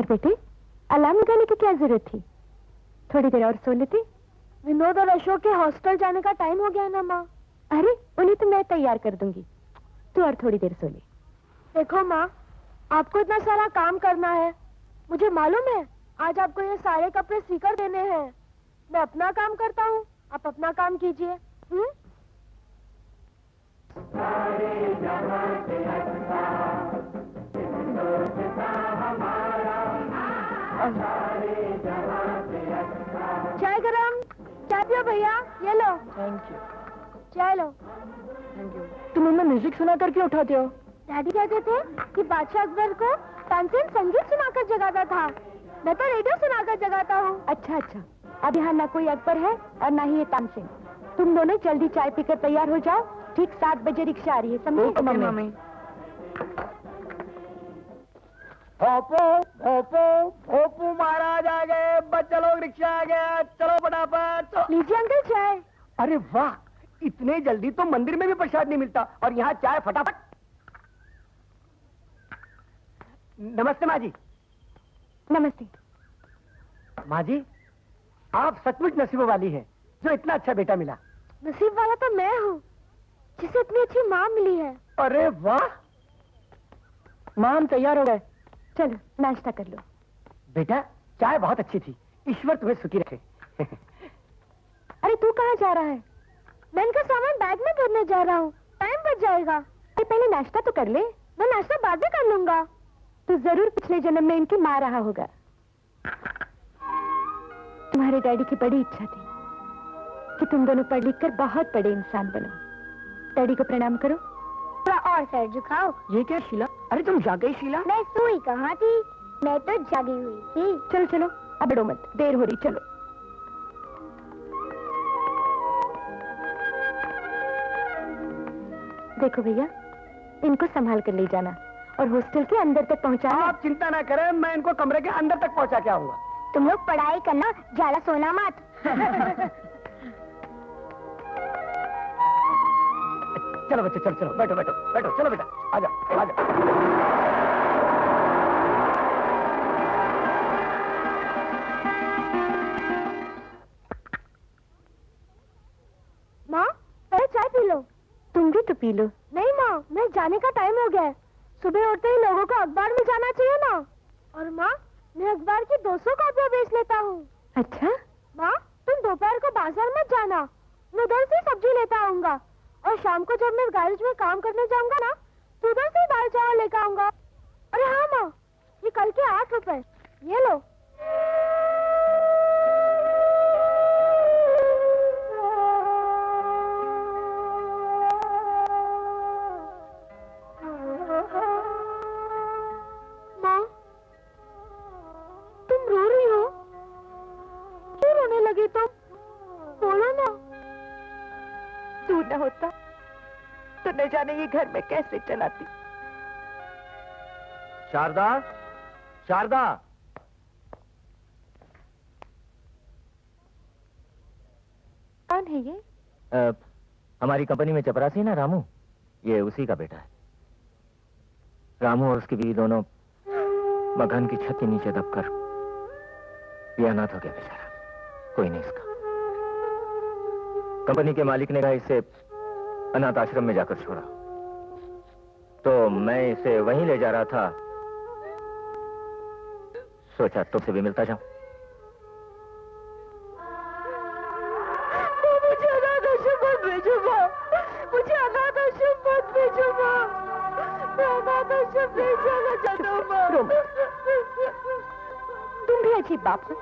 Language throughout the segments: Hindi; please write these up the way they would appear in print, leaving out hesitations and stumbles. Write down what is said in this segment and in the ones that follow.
पर बेटे, अलार्म लगाने की क्या जरूरत थी? थोड़ी देर और सो लेते। विनोद और अशोक के हॉस्टल जाने का टाइम हो गया ना माँ। अरे उन्हें तो मैं तैयार कर दूंगी, तू और थोड़ी देर सो ले। देखो माँ, आपको इतना सारा काम करना है, मुझे मालूम है। आज आपको ये सारे कपड़े सीकर देने हैं। मैं अपना काम करता हूँ, आप अपना काम कीजिए। चाय गरम, चाय पियो भैया, ये लो। Thank you. चाय लो। Thank you. तुम हमें म्यूजिक सुना करके उठाते हो? डैडी कहते थे कि बादशाह अकबर को तानसेन संगीत सुनाकर जगाता था, मैं तो रेडियो सुनाकर जगाता हूँ। अच्छा अच्छा, अब यहाँ ना कोई अकबर है और ना ही ये तानसेन। तुम दोनों जल्दी चाय पीकर तैयार हो जाओ, ठीक 7 बजे रिक्शा आ रही है, समझे? मम्मी। भोपू भोपू भोपू महाराज आ गए, बच्चा लोग रिक्शा आ गया, चलो फटाफट। लीजिए अंकल चाय। अरे वाह, इतने जल्दी तो मंदिर में भी प्रसाद नहीं मिलता और यहाँ चाय फटाफट। नमस्ते माँ जी। नमस्ते। माँ जी, आप सचमुच नसीब वाली हैं जो इतना अच्छा बेटा मिला। नसीब वाला तो मैं हूँ जिसे इतनी अच्छी माँ मिली है। अरे वाह। माँ हम तैयार हो गए, चलो नाश्ता कर लो। बेटा चाय बहुत अच्छी थी, ईश्वर तुम्हें सुखी रखे। अरे तू कहाँ जा रहा है? मैं इनका सामान बैग में भरने जा रहा हूँ, टाइम बच जाएगा। अरे पहले नाश्ता तो कर ले। मैं नाश्ता बाद में कर लूंगा। तू जरूर पिछले जन्म में इनकी माँ रहा होगा। तुम्हारे डैडी की बड़ी इच्छा थी कि तुम दोनों पढ़ लिख कर बहुत बड़े इंसान बनो। डैडी को प्रणाम करो। थोड़ा और सर झुकाओ। ये क्या शीला? अरे तुम जाग गई शीला? मैं सोई कहाँ थी, मैं तो जागी हुई थी। चलो चलो, अब बड़ो मत, देर हो रही, चलो। देखो भैया, इनको संभाल कर ले जाना और हॉस्टल के अंदर तक पहुंचाना। आप चिंता ना करें, मैं इनको कमरे के अंदर तक पहुंचा के आऊंगा। तुम लोग पढ़ाई करना, ज्यादा सोना मत। चलो बच्चे, चलो चलो, बैठो बैठो बैठो, चलो बेटा, आजा आजा। माँ पहले चाय पी लो। तुम भी तो पी लो। नहीं माँ, मैं जाने का टाइम हो गया है। सुबह उठते ही लोगों को अखबार में जाना चाहिए ना। और माँ, मैं अखबार की 200 कॉपियाँ बेच लेता हूँ। अच्छा? माँ तुम दोपहर को बाजार मत जाना, मैं उधर से सब्जी लेता आऊंगा। और शाम को जब मैं गैरेज में काम करने जाऊंगा ना, तो उधर से दाल चावल लेकर आऊंगा। अरे हाँ माँ, ये कल के 8 रुपए, ये लो। माँ तुम रो रही हो? क्यों रोने लगी तुम? बोलो ना। तू न होता तो न जाने ये घर में कैसे चलाती। शारदा, शारदा। कौन है ये? हमारी कंपनी में चपरासी है ना रामू, ये उसी का बेटा है। रामू और उसकी बीवी दोनों मकान की छत के नीचे दबकर ये अनाथ हो गया बेचारा, कोई नहीं इसका। कंपनी के मालिक ने कहा इसे अनाथ आश्रम में जाकर छोड़ा, तो मैं इसे वहीं ले जा रहा था, सोचा तुमसे भी मिलता जाऊं। मुझे अनाथ आश्रम मत भेजो माँ, मुझे अनाथ आश्रम मत भेजो माँ, मैं अनाथ आश्रम नहीं जाना चाहता हूँ माँ। तुम भी अजीब बाप हो।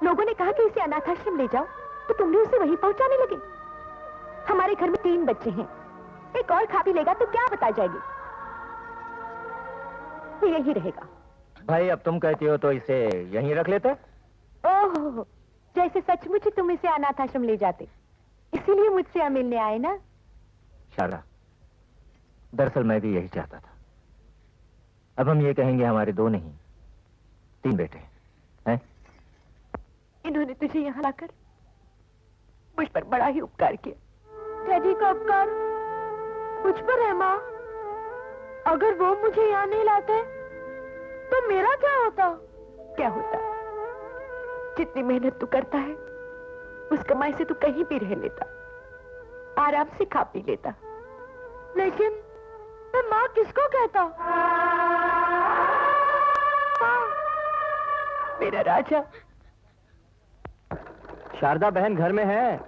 लोगों ने कहा कि इसे अनाथ आश्रम ले जाओ तो तुम भी उसे वहीं पहुंचाने लगे। हमारे घर में 3 बच्चे हैं, एक और खा पी लेगा तो क्या बता जाएगी। ये यही रहेगा। भाई अब तुम कहती हो तो इसे यहीं रख लेते। ओह, जैसे सचमुच ही तुम इसे अनाथ आश्रम ले जाते, इसीलिए मुझसे यहाँ मिलने आए ना। शारदा, दरअसल मैं भी यही चाहता था। अब हम ये कहेंगे हमारे 2 नहीं 3 बेटे हैं। इन्होंने तुझे यहाँ लाकर मुझ पर बड़ा ही उपकार किया। डैडी का उपकार मुझ पर है माँ। अगर वो मुझे यहाँ नहीं लाते तो मेरा क्या होता? क्या होता? जितनी मेहनत तू करता है उस कमाई से तू कहीं भी रह लेता, आराम से खा पी लेता। लेकिन मैं माँ किसको कहता? मेरा राजा। शारदा बहन घर में है।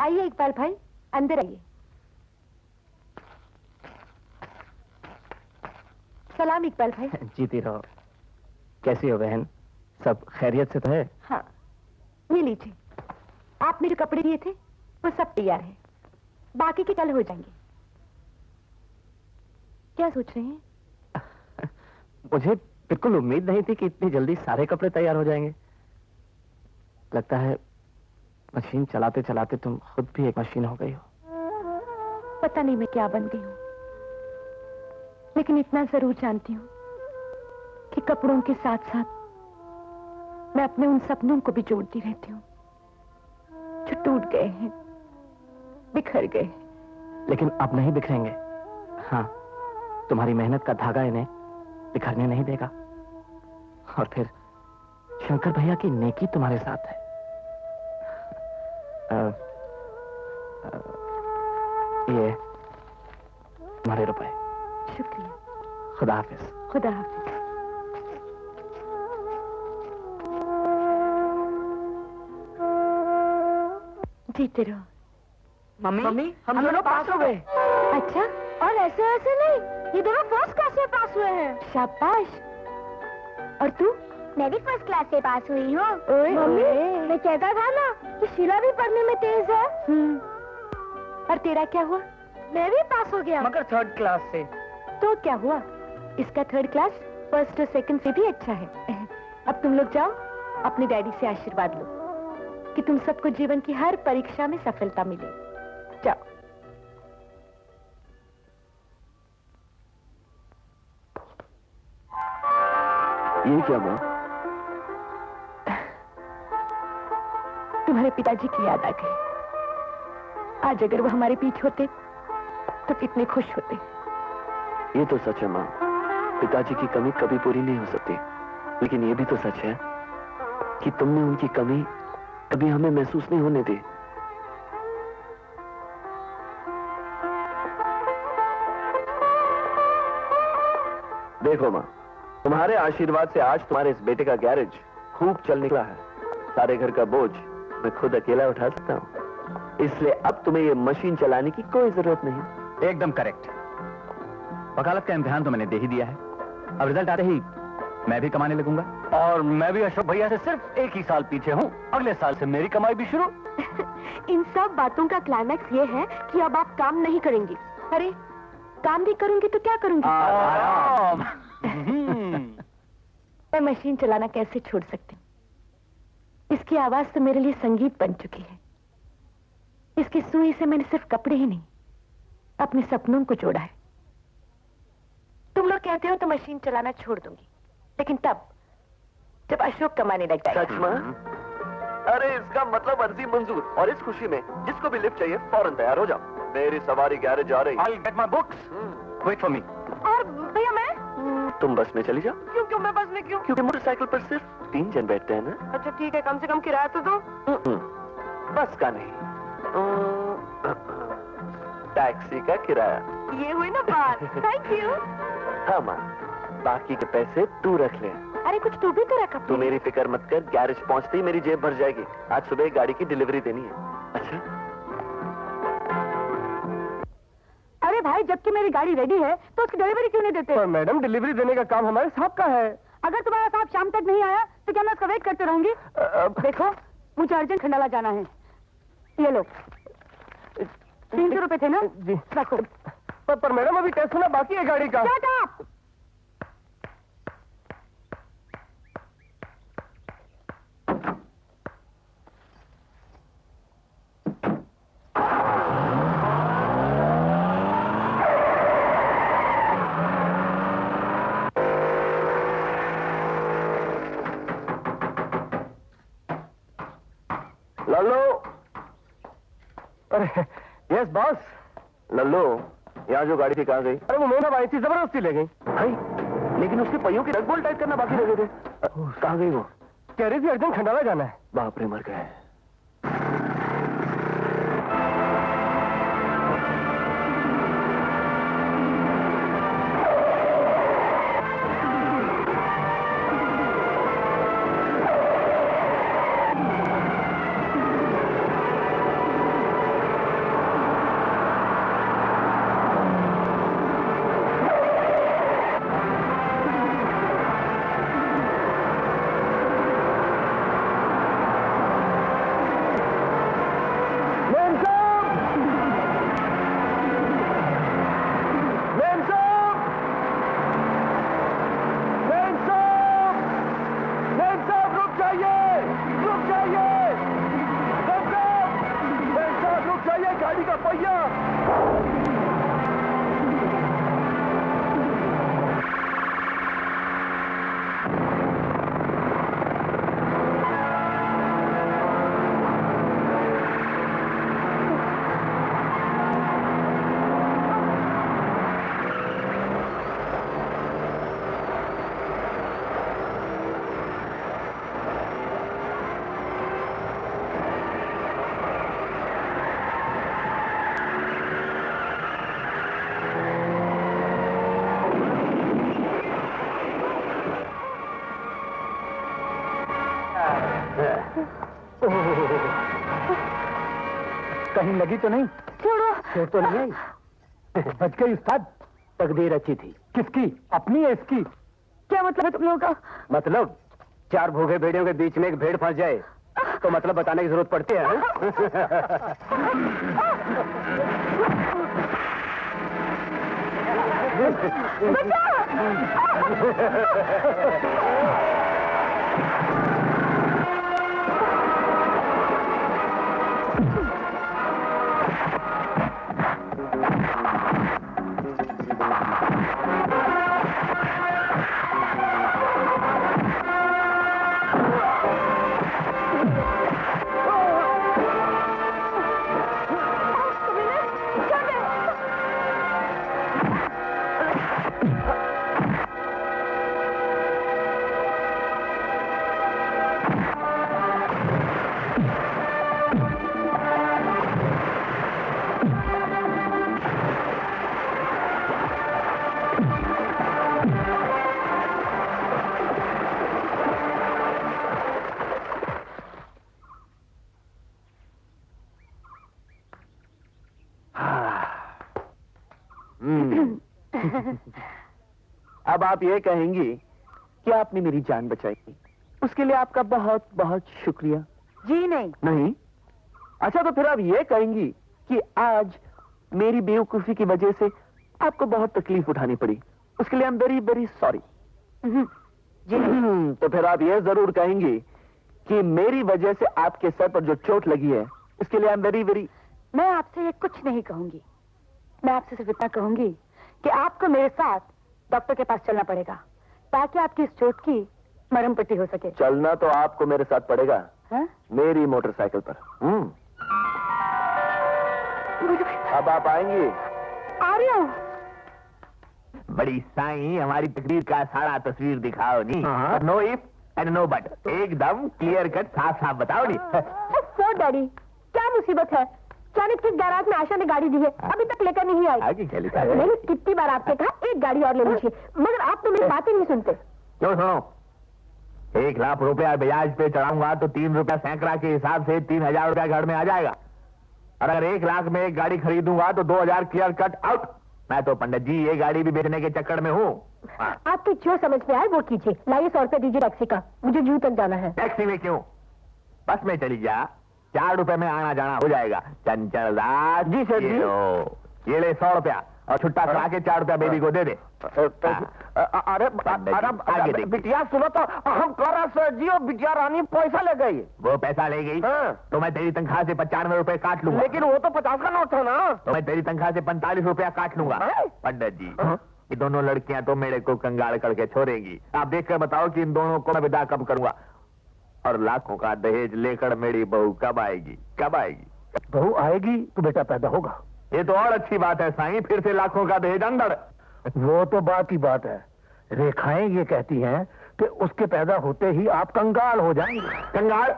आइए इकबाल भाई, अंदर आइए। सलाम इकबाल भाई। जीती रहो। कैसी हो बहन? सब खैरियत से तो है? हाँ, ये लीजिए, आपने जो कपड़े दिए थे वो सब तैयार है, बाकी के कल हो जाएंगे। क्या सोच रहे हैं? मुझे बिल्कुल उम्मीद नहीं थी कि इतनी जल्दी सारे कपड़े तैयार हो जाएंगे। लगता है मशीन चलाते चलाते तुम खुद भी एक मशीन हो गई हो। पता नहीं मैं क्या बन गई हूँ, लेकिन इतना जरूर जानती हूँ कि कपड़ों के साथ साथ मैं अपने उन सपनों को भी जोड़ती रहती हूँ जो टूट गए हैं, बिखर गए। लेकिन अब नहीं बिखरेंगे। हाँ, तुम्हारी मेहनत का धागा इन्हें बिखरने नहीं देगा। और फिर शंकर भैया की नेकी तुम्हारे साथ है। ये तुम्हारे रुपए। शुक्रिया। खुदा हाफिज। खुदा हाफिज। जीते रहो। मम्मी हम दोनों पास हो गए। अच्छा, और ऐसे ऐसे नहीं, ये दोनों फर्स्ट क्लास से पास हुए हैं। शाबाश। और तू? मैं भी फर्स्ट क्लास से पास हुई हूँ। ओए, मम्मी, ओए। मैं कहता था ना कि शीला भी पढ़ने में तेज है। और तेरा क्या हुआ? मैं भी पास हो गया। मगर 3rd क्लास से। तो क्या हुआ? इसका 3rd क्लास फर्स्ट और सेकंड से भी अच्छा है। अब तुम लोग जाओ, अपने डैडी से आशीर्वाद लो कि तुम सबको जीवन की हर परीक्षा में सफलता मिले। जाओ। ये क्या माँ? तुम्हारे पिताजी की याद आ गई। आज अगर वो हमारे पीछे होते तो कितने खुश होते। ये तो सच है माँ, पिताजी की कमी कभी पूरी नहीं हो सकती। लेकिन ये भी तो सच है कि तुमने उनकी कमी कभी हमें महसूस नहीं होने दी। देखो माँ, तुम्हारे आशीर्वाद से आज तुम्हारे इस बेटे का गैरेज खूब चल निकला है। सारे घर का बोझ मैं खुद अकेला उठा सकता हूँ। इसलिए अब तुम्हें ये मशीन चलाने की कोई जरूरत नहीं। एकदम करेक्ट। वकालत का इम्तिहान तो मैंने दे ही दिया है। अब रिजल्ट आते ही मैं भी कमाने लगूंगा। और मैं भी अशोक भैया से सिर्फ 1 ही साल पीछे हूँ। अगले साल से मेरी कमाई भी शुरू। इन सब बातों का क्लाइमैक्स ये है कि अब आप काम नहीं करेंगे। अरे, काम भी करूंगी तो क्या करूंगी? आराम। मैं मशीन चलाना कैसे छोड़ सकती हूँ? इसकी आवाज तो मेरे लिए संगीत बन चुकी है। इसकी सुई से मैंने सिर्फ कपड़े ही नहीं, अपने सपनों को जोड़ा है। तुम लोग कहते हो तो मशीन चलाना छोड़ दूंगी, लेकिन तब जब अशोक कमाने लग जाएगा। सच माँ? अरे इसका मतलब अर्जी मंजूर। और इस खुशी में जिसको भी लिफ्ट चाहिए फौरन तैयार हो जाओ। मेरी सवारी गैरेज आ रही। I'll get my books. Wait for me. और भैया मैं? तुम बस में चली जाओ। क्यों मैं बस में क्यों? क्योंकि मोटरसाइकिल पर सिर्फ 3 जन बैठते हैं ना। अच्छा ठीक है, कम से कम किराया तो दो। बस का नहीं, टैक्सी का किराया। ये हुई ना बात। Thank you. हाँ माँ, बाकी के पैसे तू रख ले। अरे कुछ तू भी तो रखा। तू मेरी फिक्र मत कर, गैरेज पहुंचते ही मेरी जेब भर जाएगी। आज सुबह गाड़ी की डिलीवरी देनी है। अच्छा? अरे भाई, जबकि मेरी गाड़ी रेडी है तो उसकी डिलीवरी क्यों नहीं देते? पर मैडम, डिलीवरी देने का काम हमारे साहब का है। अगर तुम्हारा साहब शाम तक नहीं आया तो क्या मैं उसका वेट करते रहूंगी? देखो, मुझे अर्जेंट खंडाला जाना है। ये लो, 300 रुपए थे ना? जी। रखो। पर मैडम, अभी टेस्ट होना बाकी है गाड़ी का। Shut up! लल्लू। अरे यस बॉस। लल्लू, यहाँ जो गाड़ी थी कहाँ गई? अरे वो मेरा भाई थी, जबरदस्ती ले गई। भाई लेकिन उसके पहियों के नट बोल्ट टाइट करना बाकी रह गए थे। कहाँ गई वो? कह रही थी अर्जेंट खंडाला जाना है। बाप रे, मर गए। गाड़ी का पहिया। कहीं लगी तो नहीं? छोड़ो। चोट तो नहीं आई? बच गई उस्ताद। तकदीर अच्छी थी। किसकी? अपनी या इसकी? क्या मतलब है तुम लोगों का? मतलब 4 भूखे भेड़ियों के बीच में एक भेड़ फंस जाए तो मतलब बताने की जरूरत पड़ती है? अब आप ये कहेंगी कि आपने मेरी जान बचाई, उसके लिए आपका बहुत बहुत शुक्रिया। जी नहीं। नहीं? अच्छा, तो फिर आप ये कहेंगी कि आज मेरी बेवकूफी की वजह से आपको बहुत तकलीफ उठानी पड़ी, उसके लिए I am very very sorry. जी नहीं। तो फिर आप ये जरूर कहेंगी कि मेरी वजह से आपके सर पर जो चोट लगी है उसके लिए आई एम वेरी वेरी। मैं आपसे ये कुछ नहीं कहूंगी। मैं आपसे सिर्फ इतना कहूंगी कि आपको मेरे साथ डॉक्टर के पास चलना पड़ेगा ताकि आपकी इस चोट की मरहम पट्टी हो सके। चलना तो आपको मेरे साथ पड़ेगा। हाँ? मेरी मोटरसाइकिल पर। अब आप आएंगी? आ रही हूँ। बड़ी साईं, हमारी तकदीर का सारा तस्वीर दिखाओ नी। No if and no but, एकदम क्लियर कट, साफ साफ बताओ नी। सो डैडी, क्या मुसीबत है? अचानक किस गैराज में आशा ने गाड़ी दी है, अभी तक लेकर नहीं आई। आगे क्या लिखा है? मैंने कितनी बार आपसे कहा एक गाड़ी और ले लीजिए, मगर आप तो मेरी बातें नहीं सुनते। क्यों सुनो, 1 लाख रुपया ब्याज पे चढ़ाऊंगा तो 3 रुपया सैकड़ा के हिसाब से 3000 रुपया घर में आ जाएगा। और अगर 1 लाख में एक गाड़ी खरीदूंगा तो 2000 क्लियर कट आउट। मैं तो पंडित जी ये गाड़ी भी बेचने के चक्कर में हूँ। आपको जो समझ में आए वो कीजिए। लाइए 100 रुपया दीजिए टैक्सी का, मुझे जू तक जाना है। टैक्सी में क्यों, बस में चली जा, 4 रुपए में आना जाना हो जाएगा। चंचल दास जी सर जी। ये ले 100 रुपया और छुट्टा करा के 4 रुपया बेबी को दे दे। अरे बिटिया सुनो तो, हम कर रहा सर जी, और बिटिया रानी पैसा ले गई। वो पैसा ले गई तो मैं तेरी तनख्वाह से 95 रुपए काट लूंगा। लेकिन वो तो 50 का नोट था ना। तो मैं तेरी तनख्वाह से 45 रुपया काट लूंगा। पंडित जी, ये दोनों लड़कियां तो मेरे को कंगाल करके छोड़ेंगी। आप देखकर बताओ कि इन दोनों को मैं विदा कब करूंगा। और लाखों का दहेज लेकर मेरी बहू कब आएगी, कब आएगी? बहू आएगी तो बेटा पैदा होगा। ये तो और अच्छी बात है साईं, फिर से लाखों का दहेज अंदर। वो तो बात ही बात है, रेखाएं ये कहती हैं कि उसके पैदा होते ही आप कंगाल हो जाएंगे। कंगाल?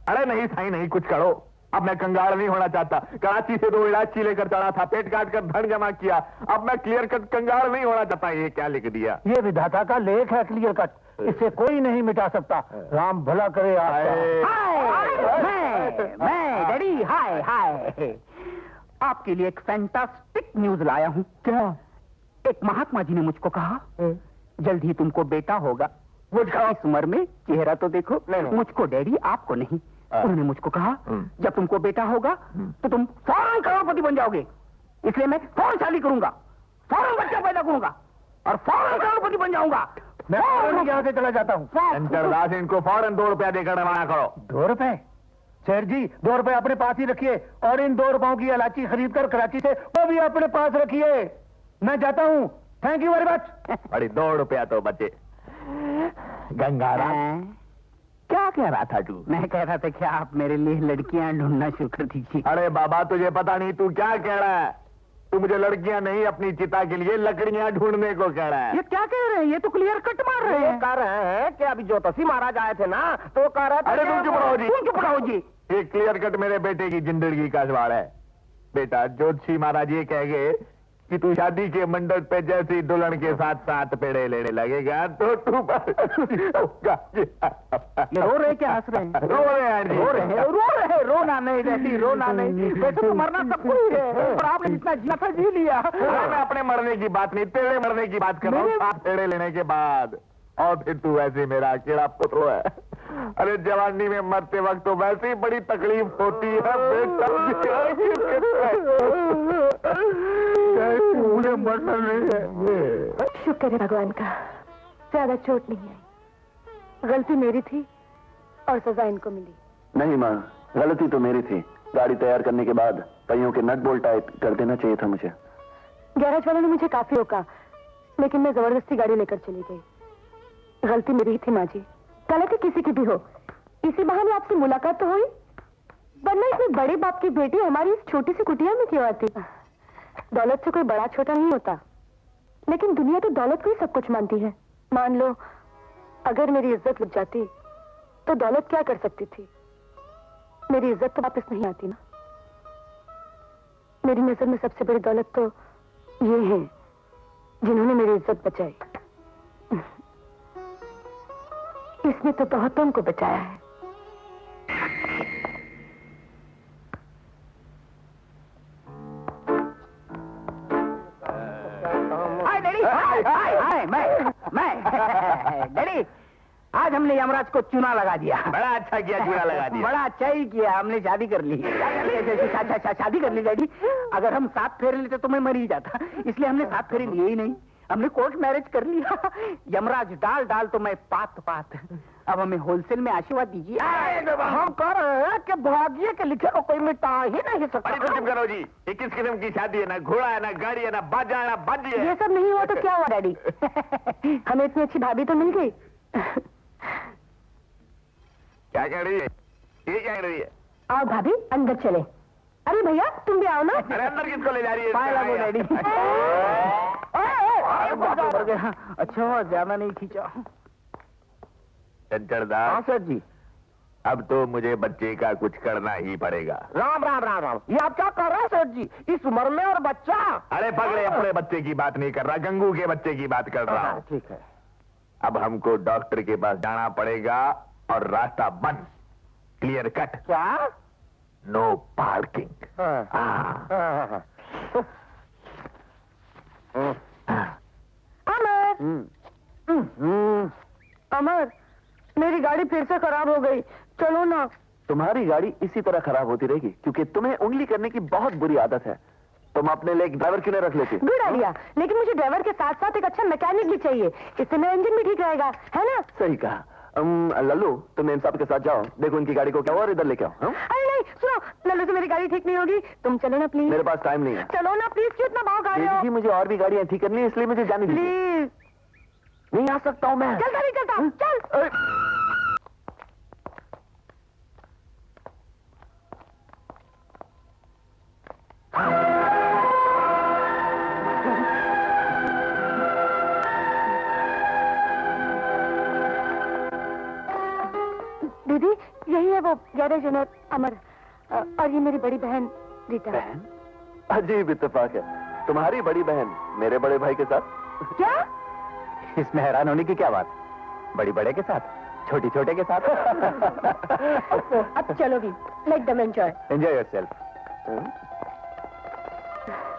अरे नहीं साईं, नहीं, कुछ करो। अब मैं कंगाल नहीं होना चाहता। कराची से 2 इलायची लेकर चढ़ा था, पेट काट कर धन जमा किया। अब मैं क्लियर कट कंगाल नहीं होना चाहता। ये क्या लिख दिया? ये विधाता का लेख है क्लियर कट, इसे कोई नहीं मिटा सकता। राम भला करे आपका। मैं डैडी, हाय हाय, आपके लिए एक फैंटास्टिक न्यूज लाया हूँ। क्या? एक महात्मा जी ने मुझको कहा जल्द ही तुमको बेटा होगा। मुझको इस उम्र में चेहरा तो देखो। मुझको डैडी, आपको नहीं। उन्होंने मुझको कहा जब तुमको बेटा होगा तो तुम फौरन करोड़पति बन जाओगे। इसलिए मैं फौरन शादी करूंगा, फौरन बच्चा पैदा करूंगा और फौरन करोड़पति बन जाऊंगा। मैं फौरन यहाँ से चला जाता हूँ। दास, इनको फौरन 2 रुपया देकर रवाना करो। 2 रुपए? शेर जी, 2 रुपए अपने पास ही रखिए और इन 2 रुपयों की इलायची खरीद कर कराची से वो भी अपने पास रखिए। मैं जाता हूँ। Thank you very much. अरे 2 रुपया तो बचे। गंगाराम, क्या कह रहा था तू? मैं कह रहा था कि आप मेरे लिए लड़कियां ढूंढना शुरू कर दीजिए। अरे बाबा, तुझे पता नहीं तू क्या कह रहा है। तू मुझे लड़कियां नहीं, अपनी चिता के लिए लकड़ियां ढूंढने को कह रहा है। ये क्या कह रहे हैं? ये तो क्लियर कट मार रहे हैं। कह रहे हैं कि अभी ज्योतिषी महाराज आए थे ना, तो कह रहे थे। अरे तुम चुप रहो जी, तुम चुप रहो जी। ये क्लियर कट मेरे बेटे की जिंदगी का सवाल है। बेटा, ज्योतिषी महाराज ये कह गए कि तू शादी के मंडप पे जैसी दुल्हन के साथ 7 पेड़े लेने लगेगा तो तू ये रो रहे क्या हंस रहे हैं? रो रहे हैं जी। रो रहे हैं। रोना नहीं डैडी, रोना नहीं। वैसे तो मरना सबको ही है, पर आपने जितना जीना था जी लिया। अरे मैं अपने मरने की बात नहीं, तेरे मरने की बात कर रहा हूँ। 7 पेड़े लेने के बाद। और फिर तू ऐसे मेरा अकेला पुत्र है। अरे जवानी में मरते वक्त तो वैसे ही बड़ी तकलीफ होती है बेटा। मुझे मरना नहीं है। शुक्र है भगवान का, ज्यादा चोट नहीं आई। गलती मेरी थी और सजा इनको मिली। नहीं माँ, गलती तो मेरी थी। गाड़ी तैयार करने के बाद पहियों के नट बोल्ट टाइट कर देना चाहिए था मुझे। गैराज वालों ने मुझे काफी रोका, लेकिन मैं जबरदस्ती गाड़ी लेकर चली गई। गलती मेरी ही थी माँ जी। गलती किसी की भी हो, इसी बहाने आपसे मुलाकात तो हुई, वरना इतने बड़े बाप की बेटी हमारी इस छोटी सी कुटिया में क्यों आती? दौलत से कोई बड़ा छोटा नहीं होता, लेकिन दुनिया तो दौलत को ही सब कुछ मानती है। मान लो अगर मेरी इज्जत लुट जाती तो दौलत क्या कर सकती थी? मेरी इज्जत तो वापस नहीं आती ना। मेरी नजर में सबसे बड़ी दौलत तो ये है जिन्होंने मेरी इज्जत बचाई। इसने तो बहुतों को बचाया है। हाय डैडी, हाय मैं डैडी, आज हमने यमराज को चूना लगा दिया। बड़ा अच्छा किया, चूना लगा दिया। बड़ा अच्छा ही किया, हमने शादी कर ली। शादी कर ली डैडी। अगर हम 7 फेरे लेते तो मैं मर ही जाता, इसलिए हमने 7 फेरे लिए ही नहीं। हमने कोर्ट मैरिज कर लिया। यमराज डाल डाल तो मैं पात पात। अब हमें होलसेल में आशीर्वाद दीजिए। हम कह रहे हैं कि भाग्य के लिखे को कोई मिटा ही नहीं सकता। अरे तो चुप करो जी। ये किस किस्म की शादी है? ना घोड़ा है, ना गाड़ी है, ना बाजा है, ना बाजी है। ये सब नहीं हुआ तो क्या हुआ डैडी? हमें इतनी अच्छी भाभी तो मिल गई। क्या कह रही है? ये क्या कह रही है? आओ भाभी, अंदर चले। अरे भैया तुम भी आओ ना। अरे अंदर किसको ले जा रही है? पाए लगो डैडी। अच्छा, ज्यादा नहीं खींचा। चंचलदास, सर जी। अब तो मुझे बच्चे का कुछ करना ही पड़ेगा। राम राम राम राम, ये आप क्या कर रहे हैं सेठ जी? इस उम्र में और बच्चा? अरे पगड़े, अपने बच्चे की बात नहीं कर रहा, गंगू के बच्चे की बात कर रहा हूँ। ठीक है। अब हमको डॉक्टर के पास जाना पड़ेगा और रास्ता बंद, क्लियर कट। क्या? No parking. अमर, मेरी गाड़ी फिर से खराब हो गई, चलो ना। तुम्हारी गाड़ी इसी तरह खराब होती रहेगी क्योंकि तुम्हें उंगली करने की बहुत बुरी आदत है। तुम अपने लिए एक ड्राइवर क्यों नहीं रख लेती? गुड आइडिया, लेकिन मुझे ड्राइवर के साथ साथ एक अच्छा मैकेनिक भी चाहिए, इससे मेरा इंजन भी ठीक रहेगा, है ना? सही कहा। लल्लू, तुम इन साहब के साथ जाओ, देखो उनकी गाड़ी को क्या और इधर लेके आओ। हाँ? अरे नहीं, सुनो, लल्लू से मेरी गाड़ी ठीक नहीं होगी, तुम चलो ना प्लीज। मेरे पास टाइम नहीं है। चलो ना प्लीज, क्यों इतना भाव खा रहे हो? जी, मुझे और भी गाड़ियां ठीक करनी है, इसलिए मुझे जाने दीजिए। प्लीज। नहीं आ सकता हूँ मैं। चलता नहीं चलता, चल। दीदी यही है वो गैरेज ओनर अमर, और ये मेरी बड़ी बहन रीता। बहन? अजीब इत्तेफाक है, तुम्हारी बड़ी बहन मेरे बड़े भाई के साथ। क्या? इसमें हैरान होने की क्या बात? बड़ी बड़े के साथ, छोटी छोटे के साथ। अब चलो भी, let them enjoy. Enjoy yourself.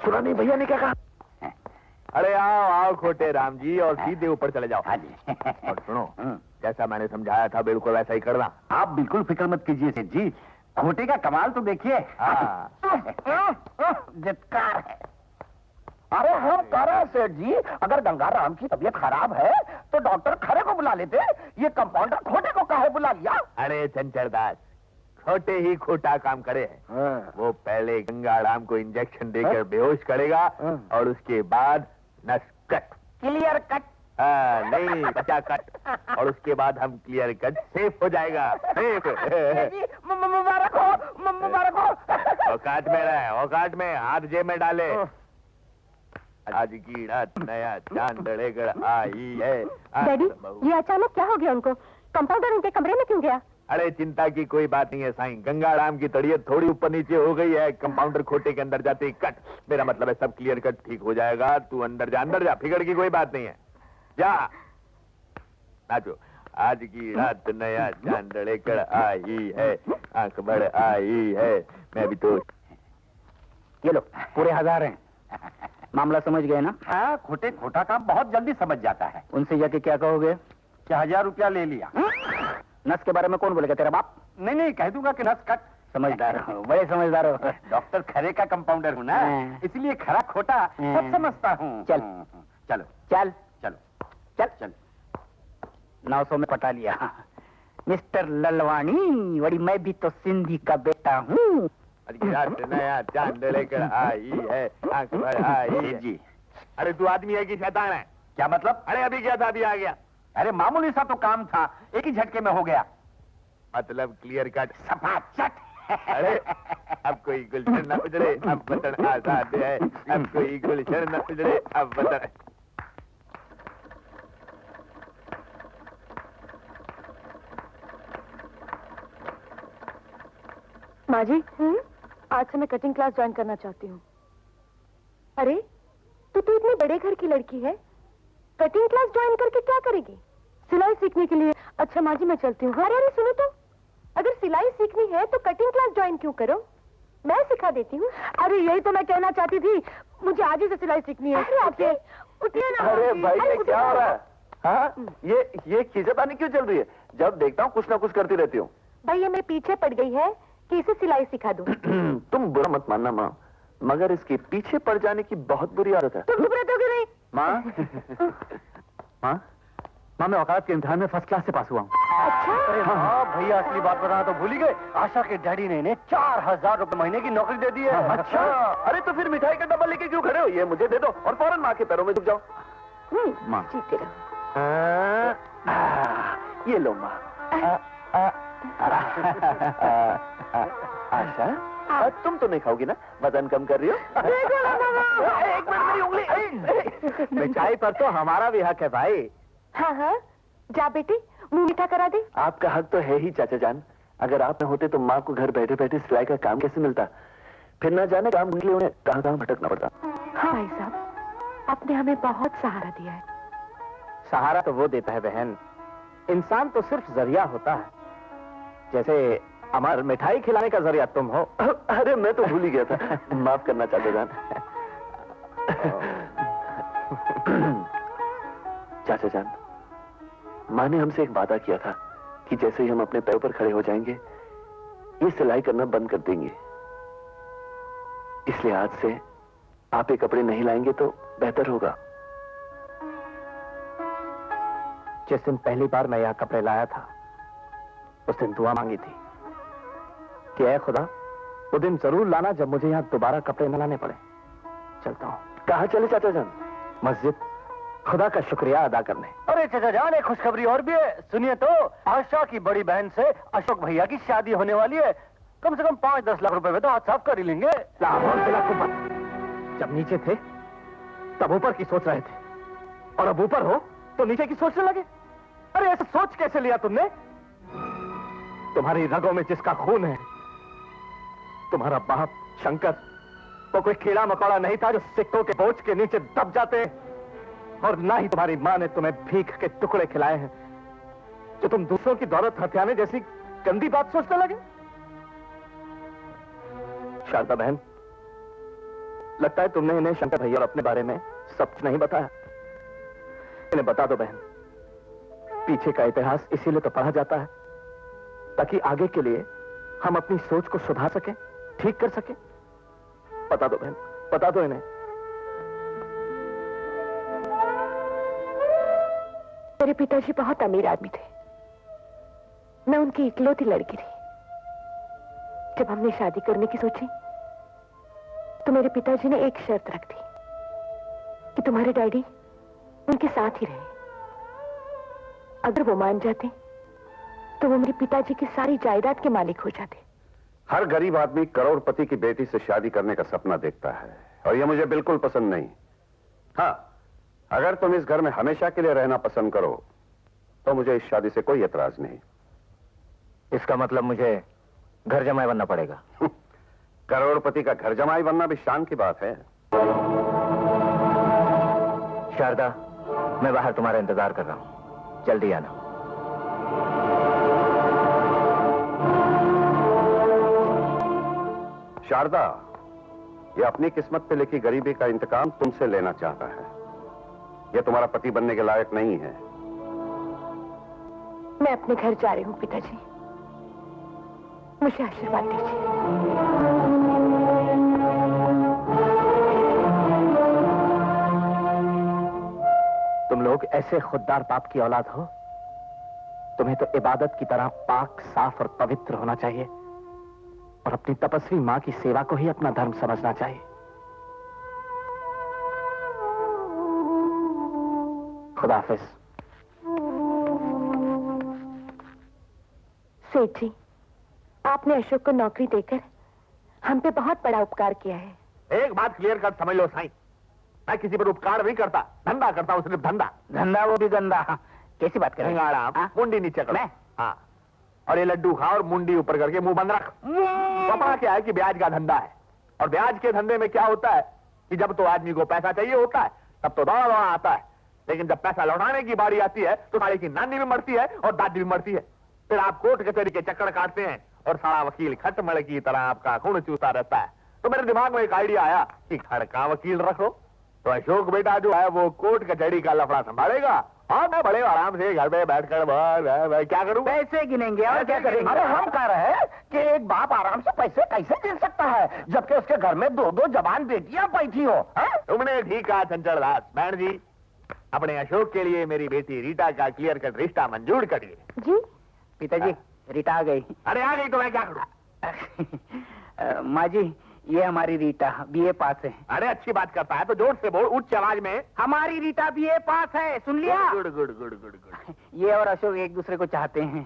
सुना नहीं भैया ने क्या कहा? अरे आओ आओ खोटे राम जी, और सीधे ऊपर चले जाओ। हाँ जी। और सुनो, जैसा मैंने समझाया था बिल्कुल वैसा ही करना। आप बिल्कुल फिक्र मत कीजिए सेठ जी, खोटे का कमाल तो देखिए। हाँ। जितकार है। अरे हम कह रहे हैं सेठ जी, अगर गंगाराम की तबीयत खराब है तो डॉक्टर खरे को बुला लेते, ये कंपाउंडर खोटे को काहे बुला लिया? अरे चंचलदास, खोटे ही खोटा काम करे है। वो पहले गंगाराम को इंजेक्शन देकर बेहोश करेगा और उसके बाद नस कट। Clear cut. नहीं, बचा कट। और उसके बाद हम क्लियर कट सेफ हो जाएगा। सेफ। मुबारक हो, मुबारक हो। औकात में रहे, औकात में, हाथ जेब में डाले। आज की रात नया चांद ढलेगा आई है। डैडी, ये अचानक क्या हो गया उनको? कंपाउंडर उनके कमरे में क्यों गया? अरे चिंता की कोई बात नहीं है साईं, गंगाराम की तबीयत थोड़ी ऊपर नीचे हो गई है, कंपाउंडर खोटे के अंदर जाते ही कट। मेरा मतलब है सब क्लियर कट ठीक हो जाएगा। तू अंदर जा, फिक्र की कोई बात नहीं है। जा नाचो। आज की रात नया चांद ढलेकर आई है, आंख बढ़ आई है। मैं भी तो। ये लो, पूरे 1000 हैं। मामला समझ गए ना? हाँ, खोटे खोटा काम बहुत जल्दी समझ जाता है। उनसे जाके क्या कहोगे? क्या 1000 रुपया ले लिया? नस के बारे में कौन बोलेगा, तेरा बाप? नहीं नहीं, कह दूंगा कि नस कट। समझदार हो, बड़े समझदार हो। डॉक्टर खरे का कंपाउंडर हूँ ना, इसलिए खरा खोटा सब समझता हूँ। चल चलो, चल चलो, चल चल। 900 में पटा लिया। मिस्टर ललवानी, बड़ी मैं भी तो सिंधी का बेटा हूँ। रात नया चांद लेकर आई है, आंख भर आई जी। अरे तू आदमी है कि शैतान है? क्या मतलब? अरे अभी क्या था, अभी आ गया। अरे मामूली सा तो काम था, एक ही झटके में हो गया। मतलब क्लियर कट। सफा चट। अरे अब कोई गुलशन न उजड़े, अब वतन आजाद है। अब कोई गुलशन न उजड़े, अब वतन। माँ जी, आज से मैं कटिंग क्लास ज्वाइन करना चाहती हूँ। अरे तू इतने बड़े घर की लड़की है, कटिंग क्लास ज्वाइन करके क्या करेगी? सिलाई सीखने के लिए। अच्छा माँ जी, मैं चलती हूँ। अरे अरे सुनो तो, अगर सिलाई सीखनी है तो कटिंग क्लास ज्वाइन क्यों करो, मैं सिखा देती हूँ। अरे यही तो मैं कहना चाहती थी, मुझे आज ही से सिलाई सीखनी है। अरे उठिए ना। अरे भाई ये क्या हो रहा है? हाँ, ये खींचतानी क्यों चल रही है? जब देखता हूँ कुछ ना कुछ करती रहती हूँ। भाई ये मैं पीछे पड़ गई है कि इसे सिलाई सिखा दूं। तुम बुरा मत मानना माँ, मगर इसके पीछे पड़ जाने की बहुत बुरी आदत है। तुम चुप रहते हो कि नहीं? माँ माँ मैं औकात के इम्तिहान में फर्स्ट क्लास से पास हुआ हूँ। अच्छा। अरे हाँ भैया, असली बात बताना तो भूल ही गए। आशा के डैडी ने इन्हें 4000 रुपए महीने की नौकरी दे दी है। अच्छा, अरे तो फिर मिठाई का डब्बा लेके क्यों खड़े हो? ये मुझे दे दो और फौरन माँ के पैरों में झुक जाओ। माँ जीते रहो। ये लो माँ। आशा, तुम तो नहीं खाओगी ना? वजन कम कर रही हो? एक मिनट, मेरी उंगली। मिठाई पर तो हमारा भी हक है भाई। हाँ हाँ, जा बेटी, मुंह मीठा करा दे। आपका हक तो है ही चाचा जान। अगर आप न होते तो माँ को घर बैठे बैठे सिलाई का काम कैसे मिलता? फिर न जाने काम के लिए उन्हें कहाँ कहाँ भटकना पड़ता। हाँ भाई साहब, आपने हमें बहुत सहारा दिया है। सहारा तो वो देता है बहन, इंसान तो सिर्फ जरिया होता है। जैसे अमर मिठाई खिलाने का जरिया तुम हो। अरे मैं तो भूल ही गया था, माफ करना चाचा जान। चाचा जान, माँ ने हमसे एक वादा किया था कि जैसे ही हम अपने पैरों पर खड़े हो जाएंगे, ये सिलाई करना बंद कर देंगे। इसलिए आज से आप ये कपड़े नहीं लाएंगे तो बेहतर होगा। जिस दिन पहली बार मैं यहाँ कपड़े लाया था, उस दिन दुआ मांगी थी कि ऐ खुदा, वो दिन जरूर लाना जब मुझे यहाँ दोबारा कपड़े न लाने पड़े। चलता हूँ। कहाँ चले चाचा जान? मस्जिद, खुदा का शुक्रिया अदा करने। अरे चाचा जान, एक खुशखबरी और भी है, सुनिए तो। आशा की बड़ी बहन से अशोक भैया की शादी होने वाली है। कम से कम 5-10 लाख रुपए में तो हाथ साफ कर ही लेंगे। जब नीचे थे तब ऊपर की सोच रहे थे, और अब ऊपर हो तो नीचे की सोचने लगे। अरे ऐसा सोच कैसे लिया तुमने? तुम्हारी रगों में जिसका खून है, तुम्हारा बाप शंकर, वो कोई कीड़ा मकोड़ा नहीं था जो सिक्कों के बोझ के नीचे दब जाते, और ना ही तुम्हारी मां ने तुम्हें भीख के टुकड़े खिलाए हैं जो तुम दूसरों की दौलत हथियाने जैसी गंदी बात सोचने लगे। शारदा बहन, लगता है तुमने इन्हें शंकर भैया और अपने बारे में सब नहीं बताया। इन्हें बता दो बहन, पीछे का इतिहास इसीलिए तो पढ़ा जाता है ताकि आगे के लिए हम अपनी सोच को सुधार सकें, ठीक कर सकें। बता दो बहन, बता दो इन्हें। मेरे पिताजी बहुत अमीर आदमी थे, मैं उनकी इकलौती लड़की थी। जब हमने शादी करने की सोची तो मेरे पिताजी ने एक शर्त रख दी कि तुम्हारे डैडी उनके साथ ही रहे। अगर वो मान जाते तो वो मेरे पिताजी की सारी जायदाद के मालिक हो जाते। हर गरीब आदमी करोड़पति की बेटी से शादी करने का सपना देखता है, और यह मुझे बिल्कुल पसंद नहीं। हाँ, अगर तुम इस घर में हमेशा के लिए रहना पसंद करो तो मुझे इस शादी से कोई एतराज नहीं। इसका मतलब मुझे घर जमाई बनना पड़ेगा। करोड़पति का घर जमाई बनना भी शान की बात है। शारदा, मैं बाहर तुम्हारा इंतजार कर रहा हूं, जल्दी आना। शारदा, यह अपनी किस्मत पे लिखी गरीबी का इंतकाम तुमसे लेना चाहता है। यह तुम्हारा पति बनने के लायक नहीं है। मैं अपने घर जा रही हूं पिताजी, मुझे आशीर्वाद दीजिए। तुम लोग ऐसे खुददार बाप की औलाद हो, तुम्हें तो इबादत की तरह पाक, साफ और पवित्र होना चाहिए, और अपनी तपस्वी मां की सेवा को ही अपना धर्म समझना चाहिए। खुदा हाफिज। सेठ जी, आपने अशोक को नौकरी देकर हम पे बहुत बड़ा उपकार किया है। एक बात क्लियर कर समझ लो साईं, मैं किसी पर उपकार नहीं करता, धंधा करता हूं, सिर्फ धंधा। धंधा वो भी गंदा। कैसी बात करें? मुंडी नीचे कर। हाँ, और ये लड्डू खा और मुंडी ऊपर करके मुंह बंद रख। पता क्या है कि ब्याज का धंधा है, और ब्याज के धंधे में क्या होता है कि जब तो आदमी को पैसा चाहिए होता है तब तो दौड़ा दौड़ा आता है, लेकिन जब पैसा लौटाने की बारी आती है तो साले की नानी भी मरती है और दादी भी मरती है। फिर आप कोर्ट कचहरी के चक्कर काटते हैं और सारा वकील खटमल की तरह आपका खून चूसता रहता है। तो मेरे दिमाग में एक आइडिया आया कि घर का वकील रख लो, तो अशोक बेटा जो है वो कोर्ट कचहरी का लफड़ा संभालेगा, और मैं बड़े आराम से घर पे बैठकर क्या करूं? पैसे गिनेंगे और क्या करेंगे? अरे हम कह रहे हैं कि एक बाप आराम से पैसे कैसे गिन सकता है जबकि उसके घर में दो दो जवान बेटियां बैठी हो। तुमने ठीक कहा चंचल दास। बहन जी, अपने अशोक के लिए मेरी बेटी रीटा का क्लियर कट रिश्ता मंजूर करिए। जी पिताजी, रीटा आ गई। अरे आ गई तो मैं क्या करूं? माँ जी, ये हमारी रीटा बीए पास है। अरे अच्छी बात करता है तो जोर से बोल, उच्च आवाज में। हमारी रीटा बीए पास है, सुन लिया? Good good good good good. ये और अशोक एक दूसरे को चाहते हैं,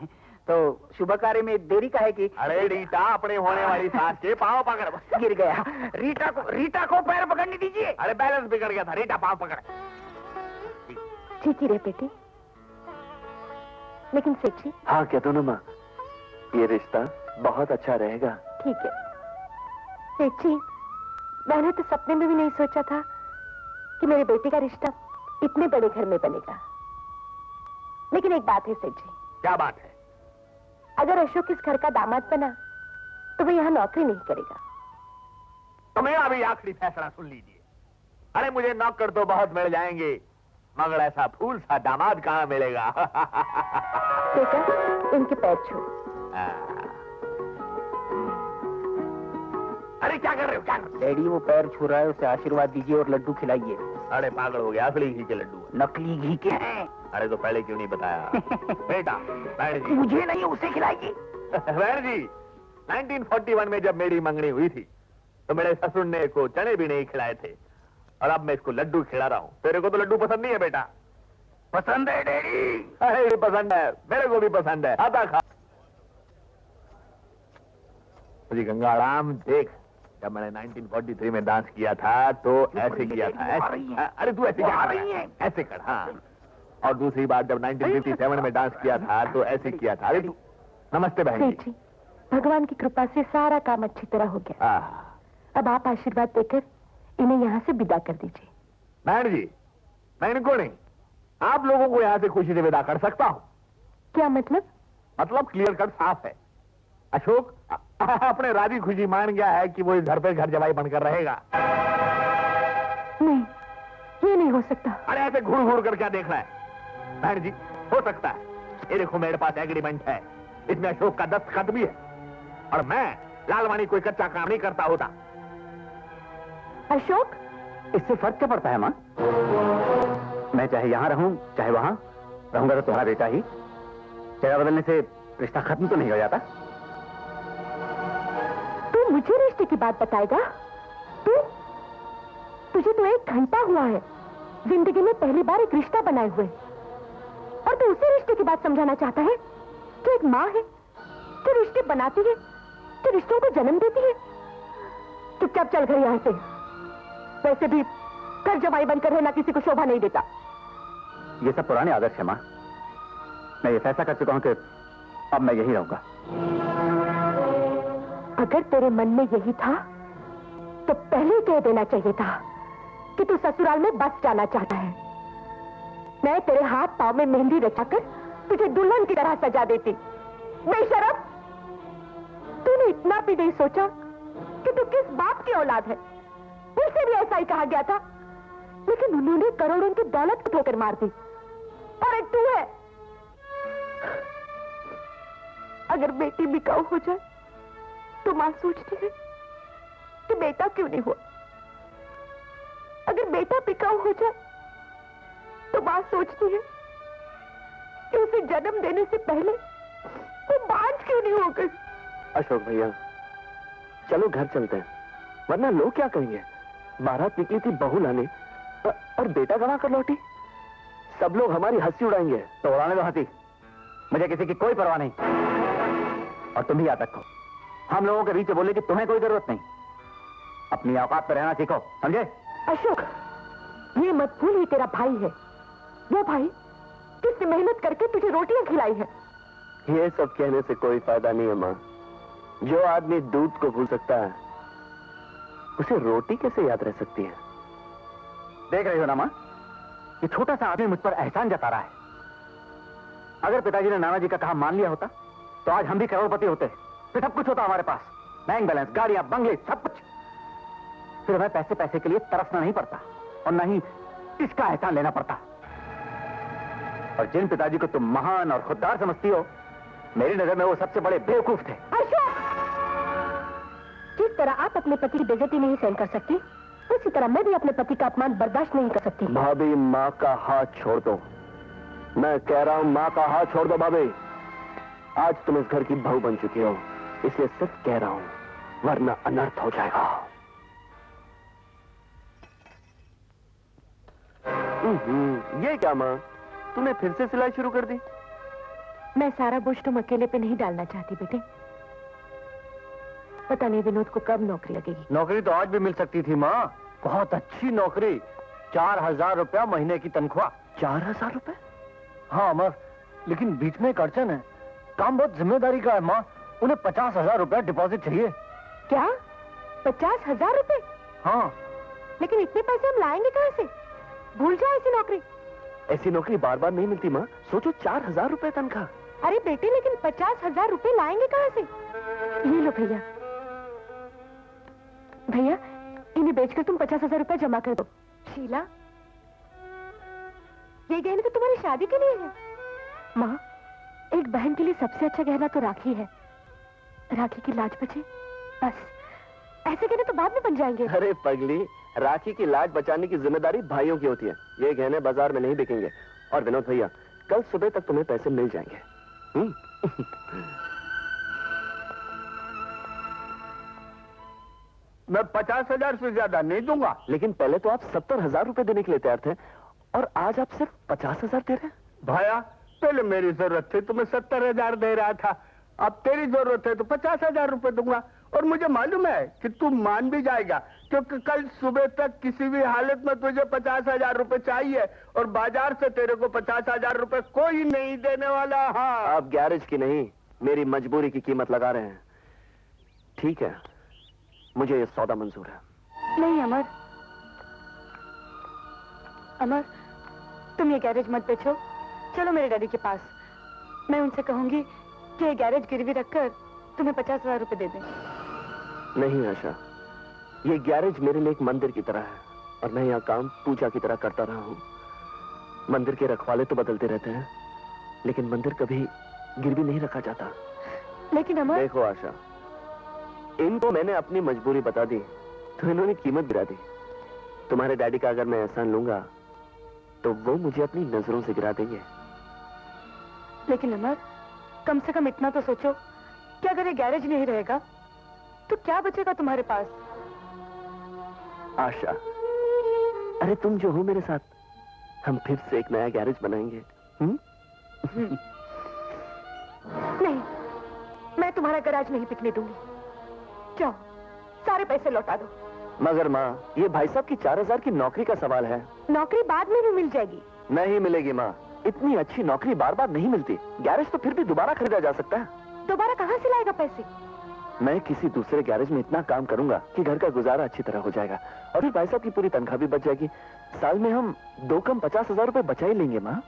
तो शुभ कार्य में देरी का है कि? अरे रीटा अपने होने वाली सास के पाँव पकड़। गिर गया। रीटा को पैर पकड़ने दीजिए। अरे बैलेंस बिगड़ गया था, रीटा पाँव पकड़। ठीक ही रहे बेटी, लेकिन सेठ जी। हाँ कह दो ना माँ, ये रिश्ता बहुत अच्छा रहेगा। ठीक है सेठ जी, मैंने तो सपने में भी नहीं सोचा था कि मेरे बेटे का रिश्ता इतने बड़े घर में बनेगा। लेकिन एक बात है सेठ जी। क्या बात है? अगर अशोक इस घर का दामाद बना तो वो यहाँ नौकरी नहीं करेगा। तो मेरा भी आखिरी फैसला सुन लीजिए। अरे मुझे नौकर तो बहुत मिल जाएंगे, मगर ऐसा फूल सा दामाद कहाँ मिलेगा? बेटा, इनके पैर छू। अरे क्या कर रहे हो? क्या डैडी, वो पैर छू रहा है, उसे आशीर्वाद दीजिए और लड्डू खिलाइए। अरे पागल हो गया, असली घी के लड्डू है। नकली घी के हैं। अरे तो पहले क्यों नहीं बताया? बेटा, बहन जी। मुझे नहीं, उसे खिलाइए। बहन जी, 1941 में जब मेरी मंगनी हुई थी तो मेरे ससुर ने को चने भी नहीं खिलाए थे, और अब मैं इसको लड्डू खिला रहा हूँ। तेरे को तो लड्डू पसंद नहीं है बेटा? पसंद है डैडी। अरे पसंद है, मेरे को भी पसंद है। आता खा। मुझे गंगाराम देख, जब मैंने 1943 में डांस किया था तो ऐसे किया था। अरे तू ऐसे क्या कर रही है? ऐसे कर। हाँ, और दूसरी बार जब 1957 में डांस किया था तो ऐसे किया था। अरे तू नमस्ते बहन सेठ जी, भगवान की कृपा से सारा काम अच्छी तरह हो गया। अब आप आशीर्वाद देकर इन्हें यहाँ से विदा कर दीजिए। बहन जी, मैं इनको नहीं, आप लोगों को यहाँ से खुशी से विदा कर सकता हूँ। क्या मतलब? मतलब क्लियर कट साफ है। अशोक अपने राजी खुशी मान गया है कि वो इस घर पे घर जवाई बनकर रहेगा। नहीं, ये नहीं हो सकता। अरे ऐसे घूर घूर कर क्या देख रहा है? बहन जी, हो सकता है। ये देखो मेरे पास एग्रीमेंट है, इसमें अशोक का दस्तखत भी है, और मैं लालवानी कोई कच्चा काम नहीं करता होता। अशोक, इससे फर्क क्या पड़ता है माँ? मैं चाहे यहाँ रहूं चाहे वहां रहूंगा तो तुम्हारा बेटा ही। चेहरा बदलने से रिश्ता खत्म तो नहीं हो जाता। तू मुझे रिश्ते की बात बताएगा? तुझे तो 1 घंटा हुआ है जिंदगी में पहली बार एक रिश्ता बनाए हुए, और तू उसे रिश्ते की बात समझाना चाहता है? तो एक माँ है जो रिश्ते बनाती है, जो रिश्तों को जन्म देती है। चुपचाप चल घर यहाँ से। वैसे भी घर जमाई बनकर रहना किसी को शोभा नहीं देता। ये सब पुराने आदर्श है माँ। मैं ये फैसला कर चुका हूं कि अब मैं यही रहूंगा। अगर तेरे मन में यही था तो पहले कह देना चाहिए था कि तू ससुराल में बस जाना चाहता है। मैं तेरे हाथ पांव में मेहंदी रचाकर तुझे दुल्हन की तरह सजा देती। बेशरम, तूने इतना भी नहीं सोचा कि तू किस बाप की औलाद है। मुझसे भी ऐसा ही कहा गया था, लेकिन उन्होंने करोड़ों की दौलत को ठोकर मार दी। और एक तू है। अगर बेटी बिकाऊ हो जाए तो मां सोचती है कि बेटा क्यों नहीं हुआ। अगर बेटा बिकाऊ हो जाए तो मां सोचती है कि उसे जन्म देने से पहले वो बांझ क्यों नहीं हो गई। अशोक भैया, चलो घर चलते हैं, वरना लोग क्या कहेंगे? बारात निकली थी बहू लाने और बेटा गवा कर लौटी। सब लोग हमारी हंसी उड़ाएंगे। तो उड़ाने दो हंसी, मुझे किसी की कोई परवाह नहीं। और तुम भी याद रखो, हम लोगों के बीच बोले कि तुम्हें कोई जरूरत नहीं। अपनी औकात पर रहना सीखो, समझे? अशोक, ये मत भूल ही तेरा भाई है, वो भाई जिसने मेहनत करके तुझे रोटियां खिलाई है। ये सब कहने से कोई फायदा नहीं है माँ। जो आदमी दूध को भूल सकता है, उसे रोटी कैसे याद रह सकती है? देख रही हो ना माँ, ये छोटा सा आदमी मुझ पर एहसान जता रहा है। अगर पिताजी ने नाना जी का कहा मान लिया होता तो आज हम भी करोड़पति होते, फिर सब कुछ होता हमारे पास, बैंक बैलेंस, गाड़ियां, बंगले, सब कुछ। फिर हमें पैसे पैसे के लिए तरसना नहीं पड़ता, और न ही इसका एहसान लेना पड़ता। और जिन पिताजी को तुम महान और खुददार समझती हो, मेरी नजर में वो सबसे बड़े बेवकूफ थे। अशोक, जिस तरह आप अपने पति की बेइज्जती नहीं सहन कर सकती, उसी तरह मैं भी अपने पति का अपमान बर्दाश्त नहीं कर सकती। भाभी, माँ का हाथ छोड़ दो। मैं कह रहा हूँ, माँ का हाथ छोड़ दो भाभी। आज तुम इस घर की बहू बन चुकी हो, इसलिए सिर्फ कह रहा हूँ, वरना अनर्थ हो जाएगा। ये क्या माँ, तूने फिर से सिलाई शुरू कर दी? मैं सारा बोझ तुम अकेले पे नहीं डालना चाहती बेटे। पता नहीं विनोद को कब नौकरी लगेगी। नौकरी तो आज भी मिल सकती थी माँ, बहुत अच्छी नौकरी। 4000 रुपया महीने की तनख्वाह। 4000 रुपए? हाँ अमर, लेकिन बीच में एक अड़चन है। काम बहुत जिम्मेदारी का है माँ, उन्हें 50,000 रुपया डिपॉजिट चाहिए। क्या? 50,000 रुपए? हाँ। लेकिन इतने पैसे हम लाएंगे कहाँ से? भूल जाए ऐसी नौकरी। ऐसी नौकरी बार बार नहीं मिलती माँ। सोचो, 4000 रुपए तनख्वाह। अरे बेटे, लेकिन 50,000 रुपए लाएंगे कहाँ से? ये लो भैया। भैया, इन्हें बेचकर तुम 50,000 रुपए जमा कर दो। शीला, ये गहने तो तुम्हारी शादी के लिए है। माँ, एक बहन के लिए सबसे अच्छा गहना तो राखी है। राखी की लाज बचे, बस। ऐसे गहने तो बाद में बन जाएंगे। अरे पगली, राखी की लाज बचाने की जिम्मेदारी भाइयों की होती है। ये गहने बाजार में नहीं बिकेंगे। और विनोद भैया, कल सुबह तक तुम्हें पैसे मिल जाएंगे। मैं 50,000 से ज्यादा नहीं दूंगा। लेकिन पहले तो आप 70,000 रुपए देने के लिए तैयार थे, और आज आप सिर्फ 50,000 दे रहे हैं। भाया, पहले मेरी जरूरत थी तो मैं 70,000 दे रहा था, अब तेरी जरूरत है तो 50,000 रुपए दूंगा। और मुझे मालूम है कि तू मान भी जाएगा, क्योंकि कल सुबह तक किसी भी हालत में तुझे 50,000 रुपए चाहिए, और बाजार से तेरे को 50,000 रुपए कोई नहीं देने वाला। हाँ, आप गैरेज की नहीं, मेरी मजबूरी की कीमत लगा रहे हैं। ठीक है, मुझे ये सौदा मंजूर है। नहीं अमर, अमर तुम ये गैरेज मत बेचो, चलो मेरे डैडी के पास। मैं उनसे कहूंगी कि ये गैरेज गिरवी रखकर तुम्हें 50,000 रुपए दे दें। नहीं आशा, ये गैरेज मेरे लिए एक मंदिर की तरह है और मैं यहाँ काम पूजा की तरह करता रहा हूँ। मंदिर के रखवाले तो बदलते रहते हैं, लेकिन मंदिर कभी गिरवी नहीं रखा जाता। लेकिन अमर, देखो आशा, इनको मैंने अपनी मजबूरी बता दी तो इन्होंने कीमत गिरा दी। तुम्हारे डैडी का अगर मैं एहसान लूंगा तो वो मुझे अपनी नजरों से गिरा देंगे। लेकिन अमर, कम से कम इतना तो सोचो कि अगर ये गैरेज नहीं रहेगा तो क्या बचेगा तुम्हारे पास? आशा, अरे तुम जो हो मेरे साथ, हम फिर से एक नया गैरेज बनाएंगे। नहीं, मैं तुम्हारा गैराज नहीं बिकने दूंगी। जाओ, सारे पैसे लौटा दो। मगर माँ, ये भाई साहब की 4,000 की नौकरी का सवाल है। नौकरी बाद में भी मिल जाएगी। नहीं मिलेगी माँ, इतनी अच्छी नौकरी बार बार नहीं मिलती। गैरेज तो फिर भी दोबारा खरीदा जा सकता है। दोबारा कहाँ से लाएगा पैसे? मैं किसी दूसरे गैरेज में इतना काम करूंगा कि घर का गुजारा अच्छी तरह हो जाएगा और फिर भाई साहब की पूरी तनख्वाह भी बच जाएगी। साल में हम 2 कम 50,000 रुपए बचा ही लेंगे माँ।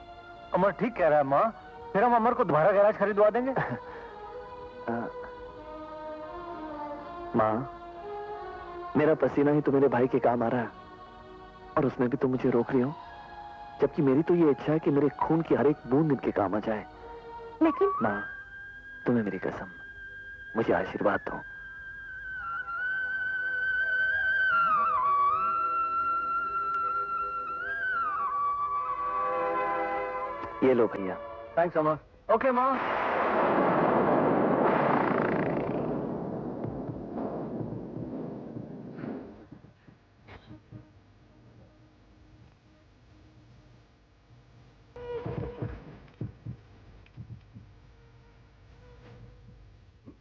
अमर ठीक कह रहा है माँ, फिर हम अमर को दोबारा गैराज खरीदवा देंगे। माँ, मेरा पसीना ही तो मेरे भाई के काम आ रहा है और उसमें भी तुम मुझे रोक रही हो, जबकि मेरी तो ये इच्छा है कि मेरे खून की हर एक बूंद इनके काम आ जाए। लेकिन माँ, तुम्हें मेरी कसम, मुझे आशीर्वाद दो। ये लो भैया। थैंक्स अमर। ओके माँ।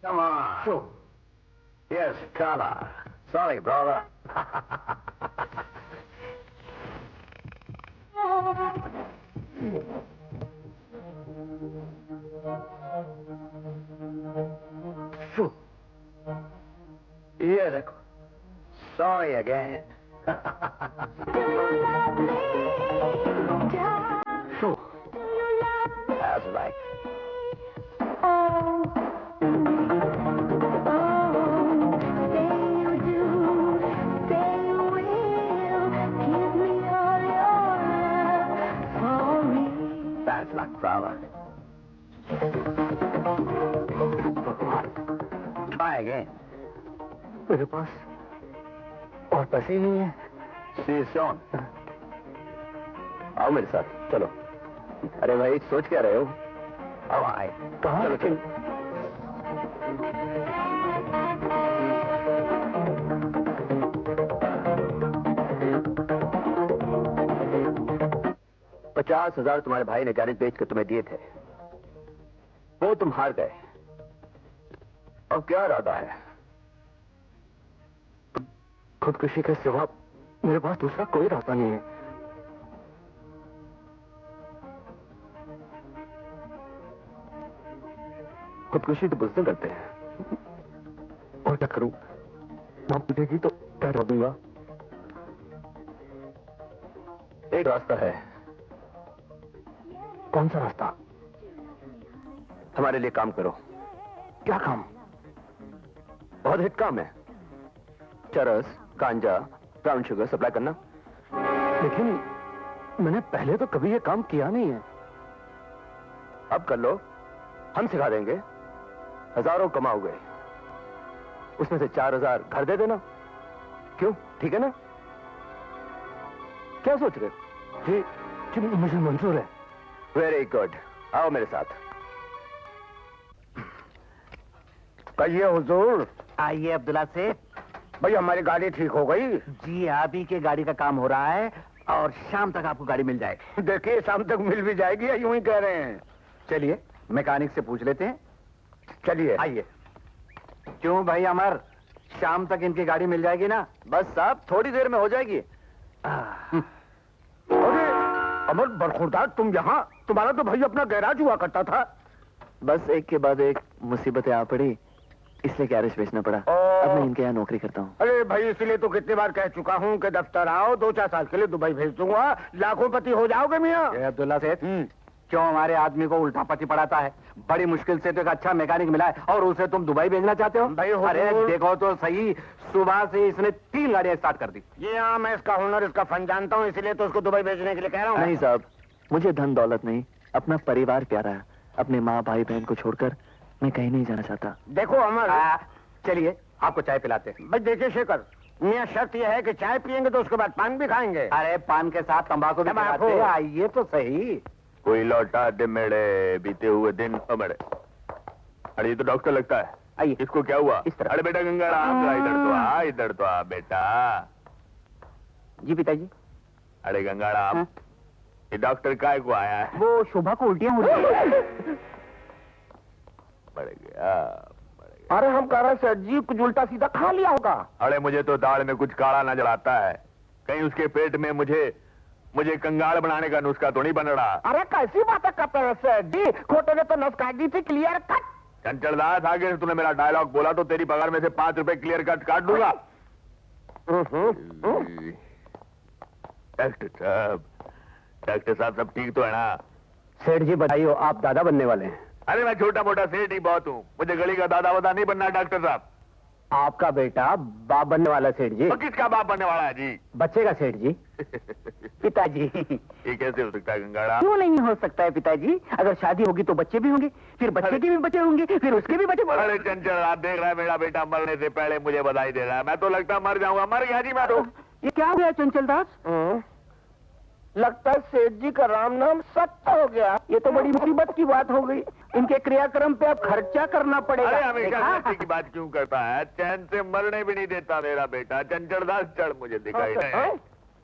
Come on. Sure. Yes, color. Sorry, brother. Phew. ये देखो. Sorry again. Phew. That's right. Bad luck, brother. Try again. मेरे पास और पैसे ही नहीं है। See you soon. आओ मेरे साथ, चलो। अरे भाई, सोच क्या रहे हो? All right. कहाँ? चलो, चलो। 50,000 तुम्हारे भाई ने गैरेज बेच कर तुम्हें दिए थे, वो तुम हार गए। अब क्या इरादा है? खुदकुशी के सिवा मेरे पास दूसरा कोई रास्ता नहीं है। खुदकुशी तो बुज़दिल करते हैं, और क्या करूं? मां पूछेगी तो क्या जवाब दूंगा? एक रास्ता है। कौन सा रास्ता? हमारे लिए काम करो। क्या काम? बहुत हिट काम है। चरस, गांजा, ब्राउन शुगर सप्लाई करना। लेकिन मैंने पहले तो कभी ये काम किया नहीं है। अब कर लो, हम सिखा देंगे। हजारों कमाओगे, उसमें से 4,000 घर दे देना। क्यों, ठीक है ना? क्या सोच रहे हो? जी मुझे मंजूर है। वेरी गुड, आओ मेरे साथ। कहिए हुजूर। आइए अब्दुल्ला सेठ। भाई हमारी गाड़ी ठीक हो गई। जी, आप ही के गाड़ी का काम हो रहा है और शाम तक आपको गाड़ी मिल जाएगी। देखिए, शाम तक मिल भी जाएगी या यूं ही कह रहे हैं? चलिए मैकेनिक से पूछ लेते हैं। चलिए। आइए। क्यों भाई अमर, शाम तक इनकी गाड़ी मिल जाएगी ना? बस साहब, थोड़ी देर में हो जाएगी। अरे अमर बरखुरदार, तुम यहाँ? तुम्हारा तो भाई अपना गैराज हुआ करता था। बस एक के बाद एक मुसीबतें आ पड़ी, इसलिए गैरेज बेचना पड़ा। अब मैं इनके यहाँ नौकरी करता हूँ। अरे भाई, इसलिए तो कितनी बार कह चुका हूँ कि दफ्तर आओ, 2-4 साल के लिए दुबई भेज दूंगा, लाखों पति हो जाओगे मियाँ। अब्दुल्ला सेठ, क्यों हमारे आदमी को उल्टा पति पड़ाता है? बड़ी मुश्किल से तो एक अच्छा मैकेनिक मिला है और उसे तुम दुबई भेजना चाहते हो? भाई अरे देखो तो सही, सुबह से इसने 3 गाड़ियां स्टार्ट कर दी। ये हाँ, मैं इसका हुनर, इसका फन जानता हूँ, इसलिए तो उसको दुबई भेजने के लिए कह रहा हूँ। नहीं साहब, मुझे धन दौलत नहीं, अपना परिवार प्यारा है। अपने माँ भाई बहन को छोड़कर मैं कहीं नहीं जाना चाहता। देखो अमर, चलिए आपको चाय पिलाते हैं। भाई देखिए शेखर, मियाँ शर्त यह है कि चाय पियेंगे तो उसके बाद पान भी खाएंगे। अरे पान के साथ तंबाकू भी खिलाते हैं, आइए तो सही। कोई लौटा दे मेरे बीते हुए दिन। मेरे अरे ये तो डॉक्टर लगता है। आइए। इसको क्या हुआ? इस तरफ। अरे बेटा गंगाराम, इधर तो आ बेटा। जी पिताजी। अरे गंगाराम, हाँ? ये डॉक्टर काय को आया है? वो शोभा को उल्टियां हो रही हैं। बढ़ गया। अरे हम कह रहे सर जी, कुछ उल्टा सीधा खा लिया होगा। अरे मुझे तो दाढ़ में कुछ काला नजर आता है, कहीं उसके पेट में मुझे कंगाल बनाने का नुस्खा तो नहीं बन रहा। अरे कैसी बातें करते हैं सर जी, खोटे ने तो नस काट दी थी, क्लियर कट। चंचलदास, आगे तूने मेरा डायलॉग बोला तो तेरी पगार में से 5 रुपए क्लियर कट काट दूंगा। डॉक्टर साहब सब ठीक तो है ना? सेठ जी बताइए, आप दादा बनने वाले हैं? अरे मैं छोटा मोटा सेठ ही बहुत हूँ, मुझे गली का दादा वादा नहीं बनना। डॉक्टर साहब, आपका बेटा बाप बनने वाला सेठ जी। तो किसका बाप बनने वाला है जी? बच्चे का सेठ जी। पिताजी। ये कैसे हो सकता है गंगाराम? क्यों नहीं हो सकता है पिताजी? अगर शादी होगी तो बच्चे भी होंगे, फिर बच्चे के भी बच्चे होंगे, फिर उसके भी बच्चे। अरे चंचल, आप देख रहा है मेरा बेटा मरने से पहले मुझे बधाई दे रहा है। मैं तो लगता मर जाऊंगा। मर गया जी मैं तो। ये क्या हो गया चंचल दास? लगता है सेठ जी का राम नाम सत्य हो गया। ये तो बड़ी मुसीबत की बात हो गई। इनके क्रियाक्रम पे अब खर्चा करना पड़ेगा। अरे हमेशा लड़की की बात क्यों करता है? चैन से मरने भी नहीं देता मेरा बेटा। चंचलदास चढ़ मुझे दिखाई नहीं।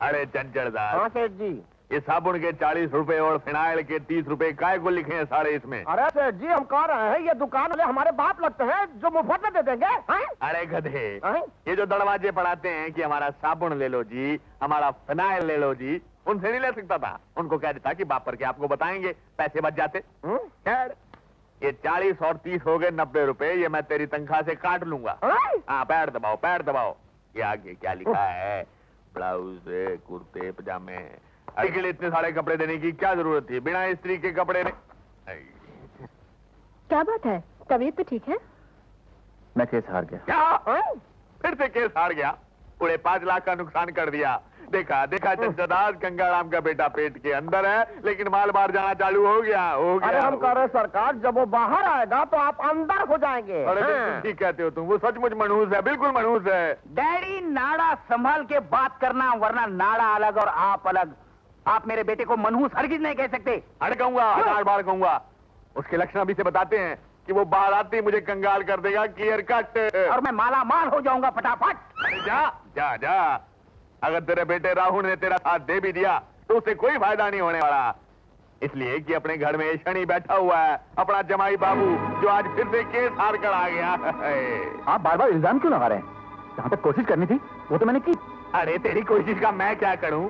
अरे चंचलदास, हाँ सेठ जी। ये साबुन के 40 रुपए और फिनाइल के 30 रुपए काय को लिखे हैं सारे इसमें? अरे सेठ जी, हम कह रहे हैं ये दुकान वाले हमारे बाप लगते हैं जो मुफ्त में दे देंगे। अरे गधे, ये जो दरवाजे पढ़ाते हैं कि हमारा साबुन ले लो जी, हमारा फिनाइल ले लो जी, उनसे नहीं ले सकता था। उनको कह देता कि बाप पर के आपको बताएंगे, पैसे बच जाते। खैर, ये 40 और 30 हो गए 90 रुपए, ये मैं तेरी तनख्वाह से काट लूंगा। हाँ, पैर दबाओ, पैर दबाओ। ये आगे क्या लिखा है? ब्लाउज, कुर्ते, पजामे। अरे के लिए इतने सारे कपड़े देने की क्या जरूरत थी? बिना स्त्री के कपड़े ने। क्या बात है, तबीयत तो ठीक है? मैं केस हार गया। क्या? फिर से केस हार गया? पूरे 5 लाख का नुकसान कर दिया। देखा चंचलदास, गंगाराम का बेटा पेट के अंदर है लेकिन माल बाहर जाना चालू हो गया। अरे हम कह रहे सरकार, जब वो बाहर आएगा तो आप अंदर हो जाएंगे। अरे बिल्कुल ठीक कहते हो तुम, वो सचमुच मनहूस है, बिल्कुल मनहूस है। डैडी, नाड़ा संभाल के बात करना, वरना नाड़ा अलग और आप अलग। आप मेरे बेटे को मनहूस हरगिज नहीं कह सकते। अरे कहूंगा, 1000 बार कहूंगा। उसके लक्षण अभी से बताते हैं कि वो बाहर आते ही मुझे कंगाल कर देगा, क्लियर कट। और मैं माला माल हो जाऊंगा फटाफट। अरे जा जा जा, अगर तेरे बेटे राहुल ने तेरा साथ दे भी दिया तो उससे कोई फायदा नहीं होने वाला, इसलिए कि अपने घर में शनि बैठा हुआ है, अपना जमाई बाबू, जो आज फिर से केस हार कर आ गया। आप बार बार इल्जाम क्यों लगा रहे हैं? जहां तक कोशिश करनी थी वो तो मैंने की। अरे तेरी कोशिश का मैं क्या करूं?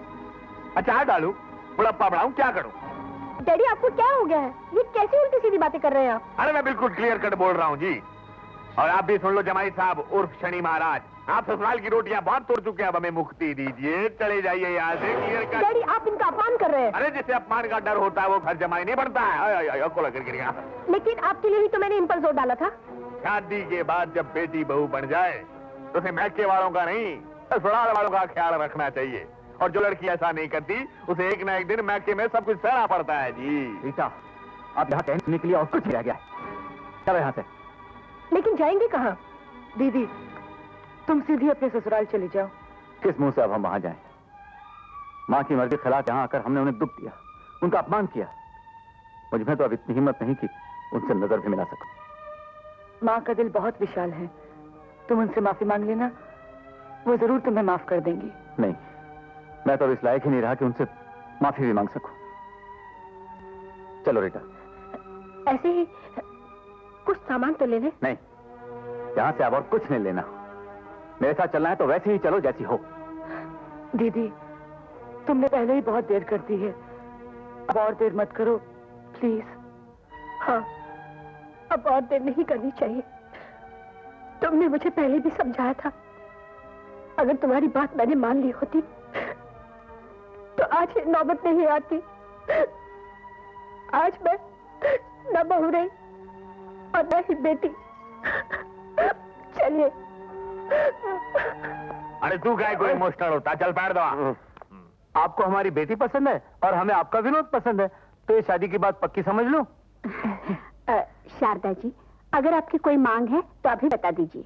अचार डालूं, बुढ़प्पा बढ़ाऊं, क्या करूं? डैडी, आपको क्या हो गया है? ये कैसी उल्टी सीधी बातें कर रहे हैं आप? अरे मैं बिल्कुल क्लियर कट बोल रहा हूं जी। और आप भी सुन लो जमाई साहब उर्फ शनि महाराज, आप ससुराल की रोटियां बहुत तोड़ चुके हैं, अब हमें मुक्ति दीजिए, चले जाइए यहाँ से, क्लियर कट। डैडी, आप इनका अपमान कर रहे हैं। अरे जिसे अपमान का डर होता है वो घर जमाई नहीं बनता है। गिर गया। लेकिन आपके लिए ही तो मैंने इम्पल्स वोट डाला था। शादी के बाद जब बेटी बहू बन जाए तो उसे मैके वालों का नहीं, ससुराल वालों का ख्याल रखना चाहिए। और जो लड़की ऐसा नहीं करती उसे एक ना एक दिन मैके में सब कुछ सहना पड़ता है जी। रीता, आप यहाँ कहने के लिए और कुछ नहीं रह गया। चलो यहाँ से। लेकिन जाएंगे कहाँ? दीदी, तुम सीधी अपने ससुराल चली जाओ। किस मुंह से अब हम वहां जाएं? माँ की मर्जी के खिलाफ यहाँ आकर हमने उन्हें दुख दिया, उनका अपमान किया। मुझ में तो अब इतनी हिम्मत नहीं कि उनसे नजर भी मिला सकूं। माँ का दिल बहुत विशाल है, तुम उनसे माफी मांग लेना, वो जरूर तुम्हें माफ कर देंगी। नहीं, मैं तो इस लायक ही नहीं रहा कि उनसे माफी भी मांग सकूं। चलो रीटा। ऐसे ही कुछ सामान तो ले ले। नहीं, यहां से अब और कुछ नहीं लेना। मेरे साथ चलना है तो वैसे ही चलो जैसी हो। दीदी, तुमने पहले ही बहुत देर कर दी है, अब और देर मत करो प्लीज। हाँ, अब और देर नहीं करनी चाहिए। तुमने मुझे पहले भी समझाया था, अगर तुम्हारी बात मैंने मान ली होती तो आज ये नौबत नहीं आती। आज मैं न बहू रही और न ही बेटी। चलिए। अरे तू क्या कोई इमोशनल होता, चल पैर दो। आपको हमारी बेटी पसंद है और हमें आपका विनोद पसंद है, तो ये शादी की बात पक्की समझ लो। शारदा जी, अगर आपकी कोई मांग है तो अभी बता दीजिए।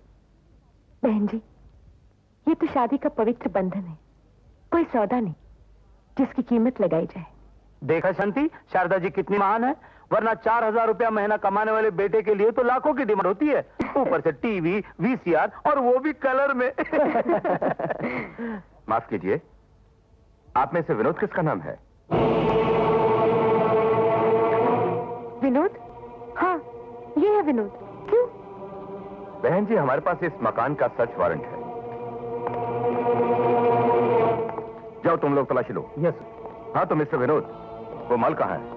बहन जी, ये तो शादी का पवित्र बंधन है, कोई सौदा नहीं जिसकी कीमत लगाई जाए। देखा शांति, शारदा जी कितनी महान है, वरना 4000 रुपया महीना कमाने वाले बेटे के लिए तो लाखों की डिमांड होती है, ऊपर से टीवी, वीसीआर और वो भी कलर में। माफ कीजिए, आप में से विनोद किसका नाम है? विनोद? हाँ, ये है विनोद। क्यों? बहन जी, हमारे पास इस मकान का सर्च वारंट है। जाओ तुम लोग तलाशी लो। यस। हाँ तो मिस्टर विनोद, वो माल कहाँ है?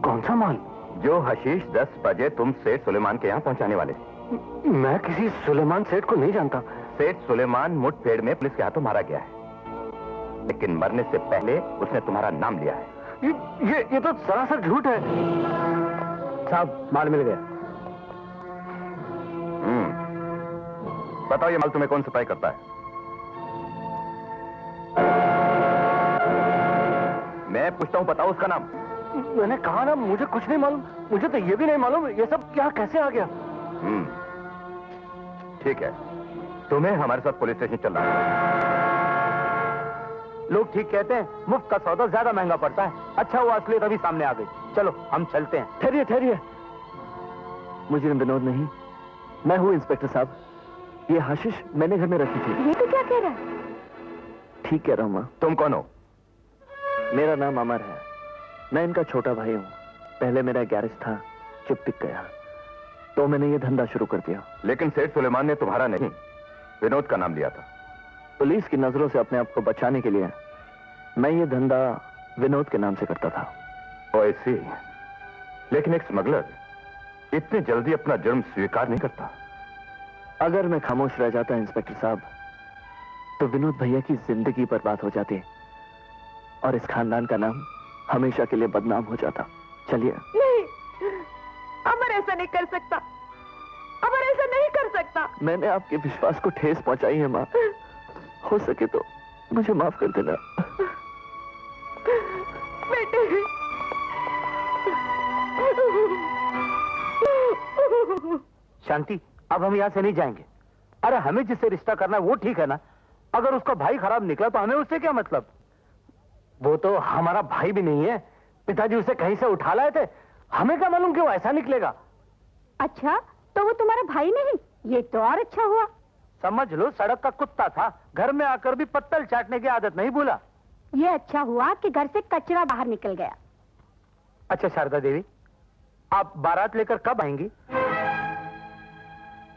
कौन सा माल? जो हशीश 10 बजे तुम सेठ सुलेमान के यहाँ पहुंचाने वाले। मैं किसी सुलेमान सेठ को नहीं जानता। सेठ सुलेमान मुठभेड़ में पुलिस के हाथों मारा गया है, लेकिन मरने से पहले उसने तुम्हारा नाम लिया है। ये तो सरासर झूठ है। साहब, माल मिल गया। बताओ ये माल तुम्हें कौन सप्लाई करता है? मैं पूछता हूं, बताओ उसका नाम। मैंने कहा ना, मुझे कुछ नहीं मालूम। मुझे तो ये भी नहीं मालूम ये सब क्या कैसे आ गया। ठीक है, तुम्हें हमारे साथ पुलिस स्टेशन चलना है। लोग ठीक कहते हैं, मुफ्त का सौदा ज्यादा महंगा पड़ता है। अच्छा हुआ असलियत अभी सामने आ गई। चलो हम चलते हैं। ठहरिए ठहरिए, मुझे विनोद नहीं, मैं हूँ इंस्पेक्टर साहब। ये हशीश मैंने घर में रखी थी। ये तो क्या कह रहा है? ठीक कह रहा हूँ माँ। तुम कौन हो? मेरा नाम अमर है, मैं इनका छोटा भाई हूँ। पहले मेरा गैरेज था, जो बिक गया, तो मैंने ये धंधा शुरू कर दिया। लेकिन सेठ सुलेमान ने तुम्हारा नहीं, विनोद का नाम लिया था। पुलिस की नजरों से अपने आप को बचाने के लिए मैं ये धंधा विनोद के नाम से करता था। ओ ऐसी, लेकिन एक स्मगलर इतनी जल्दी अपना जुर्म स्वीकार नहीं करता। अगर मैं खामोश रह जाता इंस्पेक्टर साहब, तो विनोद भैया की जिंदगी बर्बाद हो जाती और इस खानदान का नाम हमेशा के लिए बदनाम हो जाता। चलिए। नहीं, अमर ऐसा नहीं कर सकता। अमर ऐसा नहीं कर सकता। मैंने आपके विश्वास को ठेस पहुंचाई है माँ, हो सके तो मुझे माफ कर देना। बेटे। शांति, अब हम यहाँ से नहीं जाएंगे। अरे हमें जिससे रिश्ता करना है वो ठीक है ना, अगर उसका भाई खराब निकला तो हमें उससे क्या मतलब। वो तो हमारा भाई भी नहीं है, पिताजी उसे कहीं से उठा लाए थे, हमें क्या मालूम कि वो ऐसा निकलेगा। अच्छा, तो वो तुम्हारा भाई नहीं? ये तो और अच्छा हुआ। समझ लो सड़क का कुत्ता था, घर में आकर भी पत्तल चाटने की आदत नहीं भूला। ये अच्छा हुआ कि घर से कचरा बाहर निकल गया। अच्छा शारदा देवी, आप बारात लेकर कब आएंगी?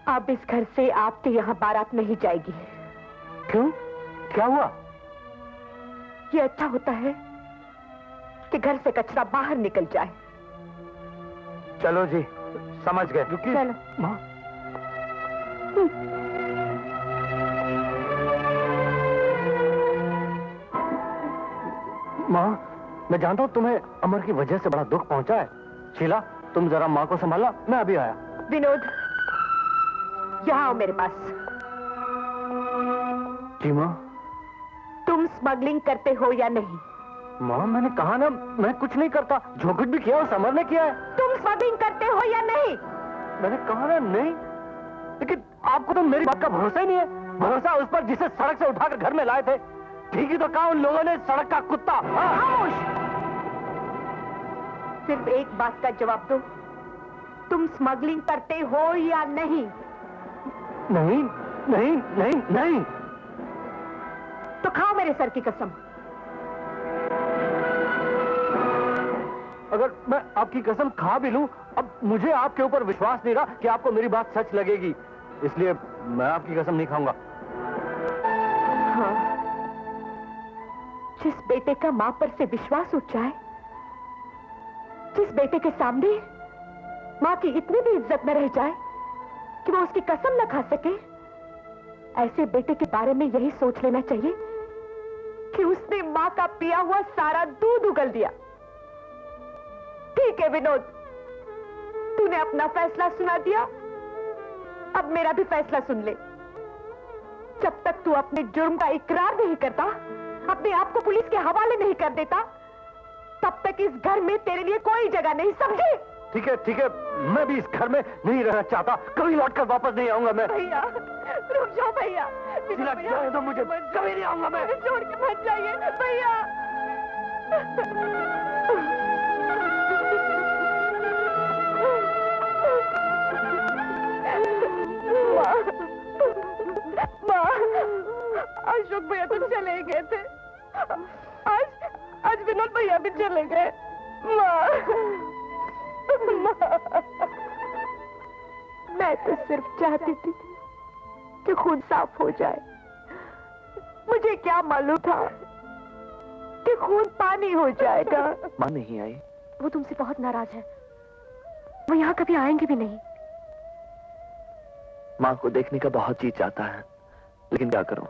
अब इस घर से आपके यहाँ बारात नहीं जाएगी। क्यों, क्या हुआ? ये अच्छा होता है कि घर से कचरा बाहर निकल जाए। चलो जी, समझ गए। चलो। माँ, माँ, मैं जानता हूँ तुम्हें अमर की वजह से बड़ा दुख पहुंचा है। शीला, तुम जरा माँ को संभाला, मैं अभी आया। विनोद, यहाँ आओ मेरे पास। जी माँ। तुम स्मगलिंग करते हो या नहीं? माँ, मैंने कहा ना, मैं कुछ नहीं करता। जो कुछ भी किया उस अमर ने किया है। तुम स्मगलिंग करते हो या नहीं? मैंने कहा ना नहीं, लेकिन आपको तो मेरी बात का भरोसा ही नहीं है। भरोसा उस पर जिसे सड़क से उठाकर घर में लाए थे। ठीक ही तो कहा उन लोगों ने, सड़क का कुत्ता। खामोश! सिर्फ एक बात का जवाब दो, तुम स्मगलिंग करते हो या नहीं? नहीं नहीं नहीं नहीं। तो खाओ मेरे सर की कसम। अगर मैं आपकी कसम खा भी लूं, अब मुझे आपके ऊपर विश्वास नहीं रहा कि आपको मेरी बात सच लगेगी, इसलिए मैं आपकी कसम नहीं खाऊंगा। हाँ, जिस बेटे का मां पर से विश्वास उठ जाए, जिस बेटे के सामने माँ की इतनी भी इज्जत न रह जाए कि वो उसकी कसम न खा सके। ऐसे बेटे के बारे में यही सोच लेना चाहिए कि उसने माँ का पिया हुआ सारा दूध उगल दिया। ठीक है विनोद, तूने अपना फैसला सुना दिया, अब मेरा भी फैसला सुन ले। जब तक तू अपने जुर्म का इकरार नहीं करता, अपने आप को पुलिस के हवाले नहीं कर देता, तब तक इस घर में तेरे लिए कोई जगह नहीं, समझे? ठीक है, मैं भी इस घर में नहीं रहना चाहता, कभी लौटकर वापस नहीं आऊंगा मैं। भैया रुक जाओ भैया, तो मुझे कभी नहीं आऊंगा मैं। छोड़ के मत जाइए भैया। माँ, अशोक भैया तो चले गए थे, आज विनोद भैया भी चले गए। माँ, मैं तो सिर्फ चाहती थी कि खून साफ हो जाए। मुझे क्या मालूम था कि खून पानी हो जाएगा। माँ नहीं आई? वो तुमसे बहुत नाराज है, वो यहाँ कभी आएंगे भी नहीं। माँ को देखने का बहुत जी चाहता है, लेकिन क्या करूं?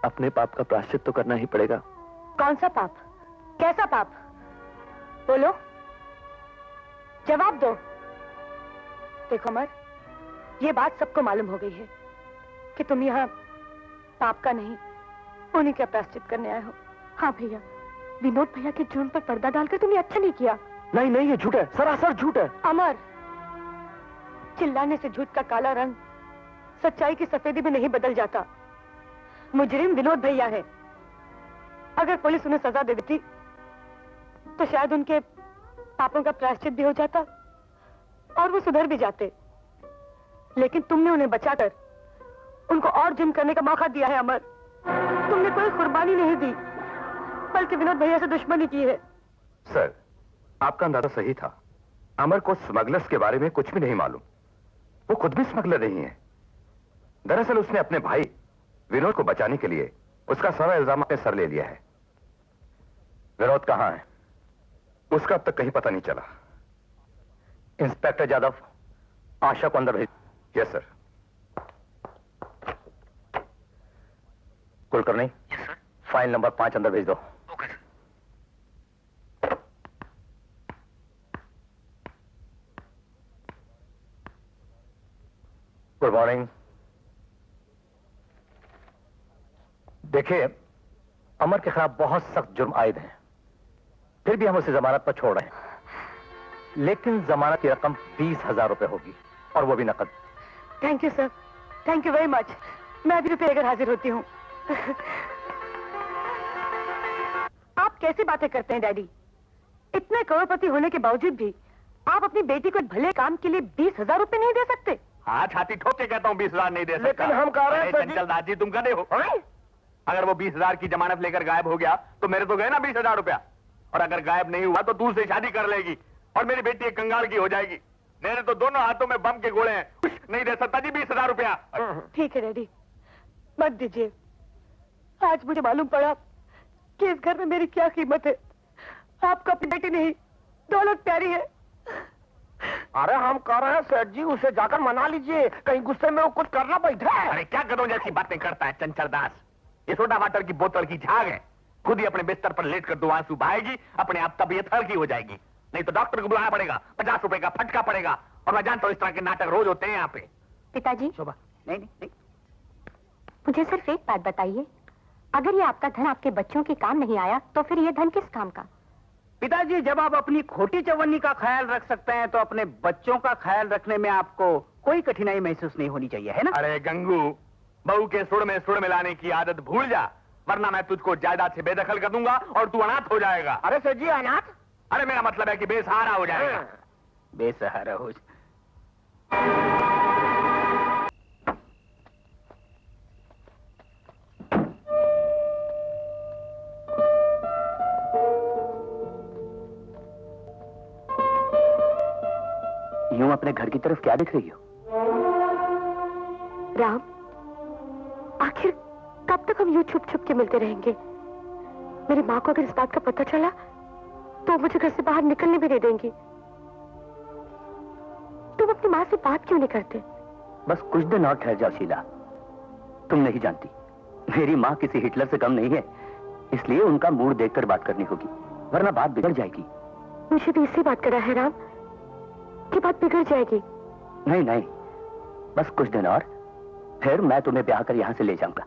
अपने पाप का प्रायश्चित तो करना ही पड़ेगा। कौन सा पाप? कैसा पाप? बोलो, जवाब दो। देखो अमर, ये बात सबको मालूम हो गई है कि तुम यहाँ पाप का नहीं, उन्हीं का प्रायश्चित करने आए हो। हाँ भैया, विनोद भैया के जुर्म पर पर्दा डालकर तुमने अच्छा नहीं किया। नहीं, ये झूठ है, सरासर झूठ है। अमर, चिल्लाने से झूठ का काला रंग सच्चाई की सफेदी में नहीं बदल जाता। मुजरिम विनोद भैया है। अगर पुलिस उन्हें सजा दे देती तो शायद उनके पापों का प्रायश्चित भी हो जाता और वो सुधर भी जाते, लेकिन तुमने उन्हें बचाकर उनको और जुर्म करने का मौका दिया है। अमर, तुमने कोई कुर्बानी नहीं दी, बल्कि विनोद भैया से दुश्मनी की है। सर, आपका अंदाजा सही था। अमर को स्मगलर्स के बारे में कुछ भी नहीं मालूम। वो खुद भी स्मगलर नहीं है। दरअसल उसने अपने भाई विनोद को बचाने के लिए उसका सारा इल्जाम अपने सर ले लिया है। विनोद कहां है? उसका अब तक कहीं पता नहीं चला। इंस्पेक्टर यादव, आशा को अंदर भेज। Yes sir. Kulkarni, file number 5 अंदर भेज दो। Okay sir. Good morning. देखिए, अमर के खिलाफ बहुत सख्त जुर्म आयद हैं, फिर भी हम उसे जमानत पर छोड़ रहे हैं, लेकिन जमानत की रकम 20,000 रुपए होगी, और वो भी नकद। Thank you sir, thank you very much. मैं अभी रुपये अगर हाजिर होती हूँ। आप कैसी बातें करते हैं डैडी? इतने करोड़पति होने के बावजूद भी आप अपनी बेटी को एक भले काम के लिए 20,000 रुपए नहीं दे सकते? हाँ, छाती ठोक के कहता हूँ 20,000 नहीं दे सकता। लेकिन हम कह रहे हैं चंचल दास जी, तुम गधे हो। अगर वो 20,000 की जमानत लेकर गायब हो गया तो मेरे तो गए ना 20,000 रुपया, और अगर गायब नहीं हुआ तो तू उससे शादी कर लेगी और मेरी बेटी एक कंगाल की हो जाएगी। मेरे तो दोनों हाथों में बम के गोले हैं, नहीं दे सकता जी 20,000 रुपया। ठीक है डैडी, मत दीजिए। आज मुझे मालूम पड़ा कि इस घर में मेरी क्या कीमत है। आपको अपनी बेटी नहीं, दौलत प्यारी है। अरे हम कह रहे हैं सेठ जी, उसे जाकर मना लीजिए, कहीं गुस्से में वो कुछ करना बैठा है। अरे क्या करूं जैसी बातें करता है चंचल दास। ये सोडा वाटर की बोतल की झाग है, खुद ही अपने बिस्तर पर लेट कर 2 आंसू बहाएगी, अपने आप तबीयत हल्की हो जाएगी। नहीं तो डॉक्टर को बुलाना पड़ेगा, 50 रुपए का फटका पड़ेगा। और मैं जानता हूं इस तरह के नाटक रोज होते हैं यहाँ पे। पिताजी, शोभा, नहीं, मुझे सिर्फ एक बात बताइए, अगर ये आपका धन आपके बच्चों के काम नहीं आया तो फिर ये धन किस काम का? पिताजी, जब आप अपनी खोटी चवन्नी का ख्याल रख सकते हैं तो अपने बच्चों का ख्याल रखने में आपको कोई कठिनाई महसूस नहीं होनी चाहिए, है ना? अरे गंगू, बहू के सुर में सुर मिलाने की आदत भूल जा, वरना मैं तुझको जायदाद से बेदखल कर दूंगा और तू अनाथ हो जाएगा। अरे सेठ जी, अनाथ? अरे मेरा मतलब है कि बेसहारा हो जाएगा। बेसहारा हो यूं अपने घर की तरफ क्या देख रही हो? राम, आखिर कब तक हम यूं छुप छुप के मिलते रहेंगे? मेरी माँ को अगर इस बात का पता चला तो मुझे घर से बाहर निकलने भी नहीं देंगी। माँ से बात क्यों नहीं करते? बस कुछ दिन और ठहर जाओ शीला। तुम नहीं जानती, मेरी माँ किसी हिटलर से कम नहीं है, इसलिए उनका मूड देखकर बात करनी होगी, वरना बात बिगड़ जाएगी। मुझे भी इसी बात करा है राम कि बात बिगड़ जाएगी। नहीं नहीं, बस कुछ दिन और, फिर मैं तुम्हें ब्याह कर यहां से ले जाऊंगा।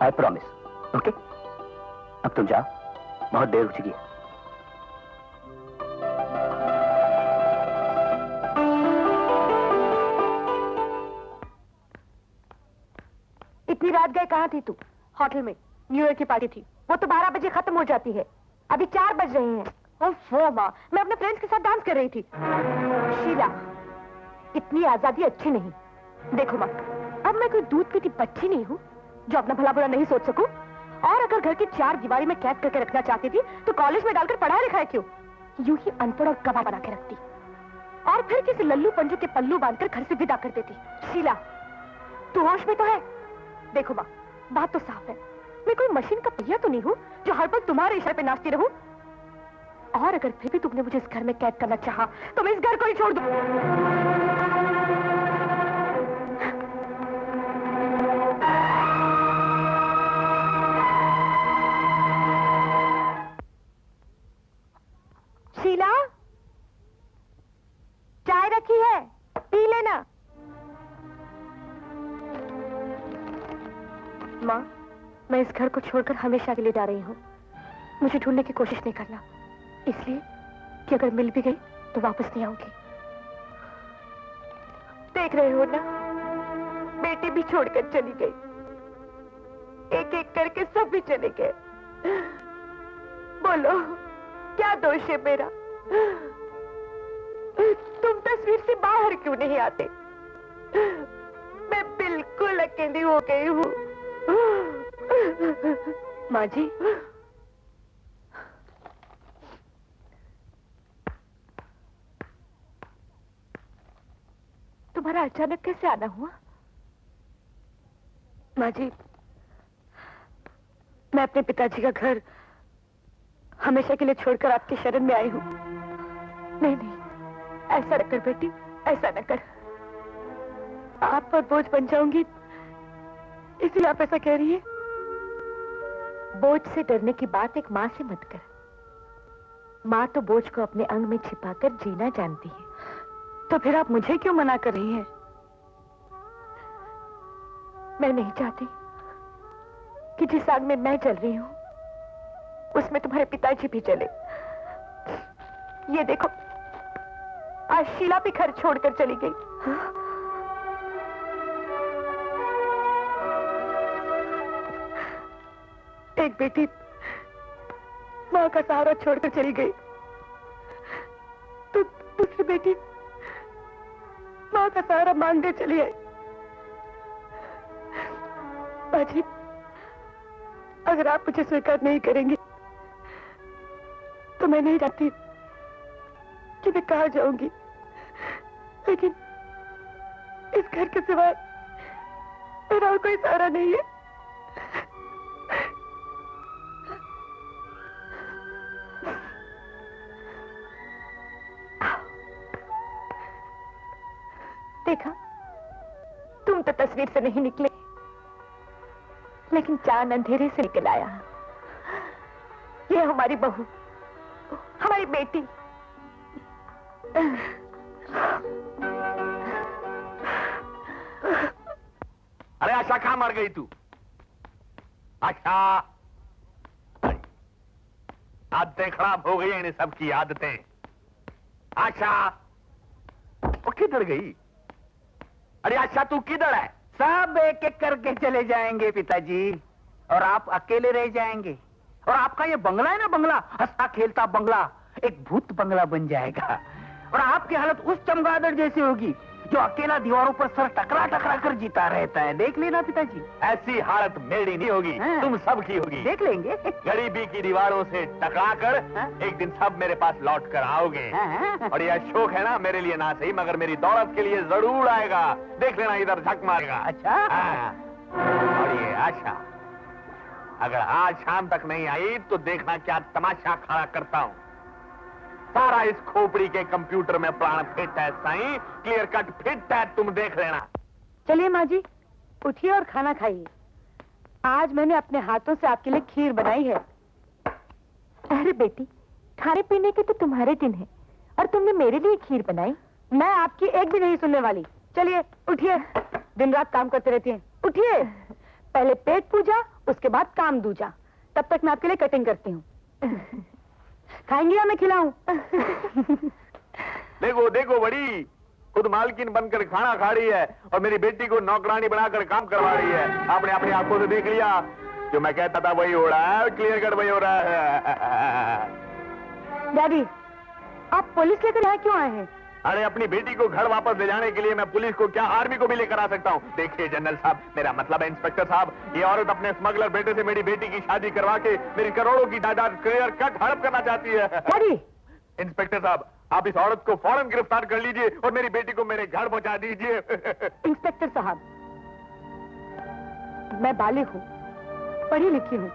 I promise. ओके, अब तुम जाओ, बहुत देर हो चुकी है। इतनी रात गए कहाँ थी तू? होटल में, न्यू ईयर की पार्टी थी, वो तो 12 बजे खत्म हो जाती है, अभी 4 बज रहे हैं। ओफो माँ, मैं अपने फ्रेंड्स के साथ डांस कर रही थी। शीला, इतनी आजादी अच्छी नहीं। देखो माँ, अब मैं कोई दूध पीती बच्ची नहीं हूँ जो अपना भला बुरा नहीं सोच सकूं। और अगर घर की 4 दीवारी में कैद करके रखना चाहती थी तो कॉलेज में डालकर पढ़ाया लिखाया क्यों? यूं ही अनपढ़ और गवाह बना के रखती और फिर किसी लल्लू पंजू के पल्लू बांधकर घर से विदा कर देती। शीला, तू होश में तो है? देखो माँ, बात तो साफ है, मैं कोई मशीन का पहिया तो नहीं हूँ जो हर पल तुम्हारे इशारे पे नाचती रहूं। और अगर फिर भी तुमने मुझे इस घर में कैद करना चाहा तो मैं इस घर को ही छोड़ दूं। शीला, चाय रखी है, पी लेना। माँ, मैं इस घर को छोड़कर हमेशा के लिए जा रही हूँ। मुझे ढूंढने की कोशिश नहीं करना, इसलिए कि अगर मिल भी गई तो वापस नहीं आऊंगी। देख रहे हो ना, बेटी भी छोड़कर चली गई, एक एक करके सब भी चले गए। बोलो, क्या दोष है मेरा? तुम तस्वीर से बाहर क्यों नहीं आते? मैं बिल्कुल अकेली हो गई हूँ। माँ जी, तुम्हारा अचानक कैसे आना हुआ? माँ जी, मैं अपने पिताजी का घर हमेशा के लिए छोड़कर आपके शरण में आई हूँ। नहीं नहीं, ऐसा न कर बेटी, ऐसा न कर। आप पर बोझ बन जाऊंगी, इसलिए आप ऐसा कह रही है। बोझ से डरने की बात एक माँ से मत कर। माँ तो बोझ को अपने अंग में छिपाकर जीना जानती है। तो फिर आप मुझे क्यों मना कर रही हैं? मैं नहीं चाहती कि जिस आग में मैं जल रही हूं उसमें तुम्हारे पिताजी भी जले। ये देखो, आज शीला भी घर छोड़कर चली गई। एक बेटी माँ का सहारा छोड़कर चली गई तो दूसरी बेटी माँ का सहारा मांगने चली आई। बाजी, अगर आप मुझे स्वीकार नहीं करेंगे तो मैं नहीं जानती कि मैं कहाँ जाऊंगी, लेकिन इस घर के सिवा मेरा और कोई सहारा नहीं है। देखा, तुम तो तस्वीर से नहीं निकले, लेकिन चांद अंधेरे से निकल आया। ये हमारी बहू, हमारी बेटी। अरे आशा, कहां मर गई तू? आशा, आदतें खराब हो गई हैं, सबकी आदतें। आशा, वो किधर गई? अरे आशा, तू किधर है? सब एक एक करके चले जाएंगे पिताजी, और आप अकेले रह जाएंगे। और आपका ये बंगला है ना, बंगला, हंसता खेलता बंगला, एक भूत बंगला बन जाएगा। और आपकी हालत उस चमगादड़ जैसी होगी जो अकेला दीवारों पर सर टकरा टकरा कर जीता रहता है। देख लेना पिताजी। ऐसी हालत मेरी नहीं होगी, तुम सबकी होगी। देख लेंगे। गरीबी की दीवारों से टकरा कर एक दिन सब मेरे पास लौट कर आओगे। और यह शौक है ना, मेरे लिए ना सही मगर मेरी दौलत के लिए जरूर आएगा। देख लेना, इधर झक मारेगा। अच्छा। और ये आशा, अगर आज शाम तक नहीं आई तो देखना क्या तमाशा खड़ा करता हूँ। सारा इस खोपड़ी के कंप्यूटर में प्राण फिट है साईं, क्लियर कट फिट है, तुम देख लेना। चलिए माँ जी, उठिए और खाना खाइए। आज मैंने अपने हाथों से आपके लिए खीर बनाई है। अरे बेटी, खाने पीने के तो तुम्हारे दिन है और तुमने मेरे लिए खीर बनाई। मैं आपकी एक भी नहीं सुनने वाली। चलिए उठिए, दिन रात काम करते रहती हैं। उठिए, पहले पेट पूजा, उसके बाद काम दूजा। तब तक मैं आपके लिए कटिंग करती हूँ। खाएंगी या मैं खिलाऊं? देखो देखो बड़ी, खुद मालकिन बनकर खाना खा रही है और मेरी बेटी को नौकरानी बनाकर काम करवा रही है। आपने अपनी आंखों से देख लिया, जो मैं कहता था वही हो रहा है, क्लियर कट वही हो रहा है। डैडी, आप पुलिस लेकर यहाँ क्यों आए हैं? अरे अपनी बेटी को घर वापस ले जाने के लिए मैं पुलिस को क्या आर्मी को भी लेकर आ सकता हूँ। देखिए जनरल साहब, मेरा मतलब है इंस्पेक्टर साहब, ये औरत अपने स्मगलर बेटे से मेरी बेटी की शादी करवा के मेरी करोड़ों की जायदाद क्लियर कट हड़प करना चाहती है। डैडी, इंस्पेक्टर साहब, आप इस औरत को फौरन गिरफ्तार कर लीजिए और मेरी बेटी को मेरे घर पहुंचा दीजिए। इंस्पेक्टर साहब, मैं बालिग हूँ, पढ़ी लिखी हूँ,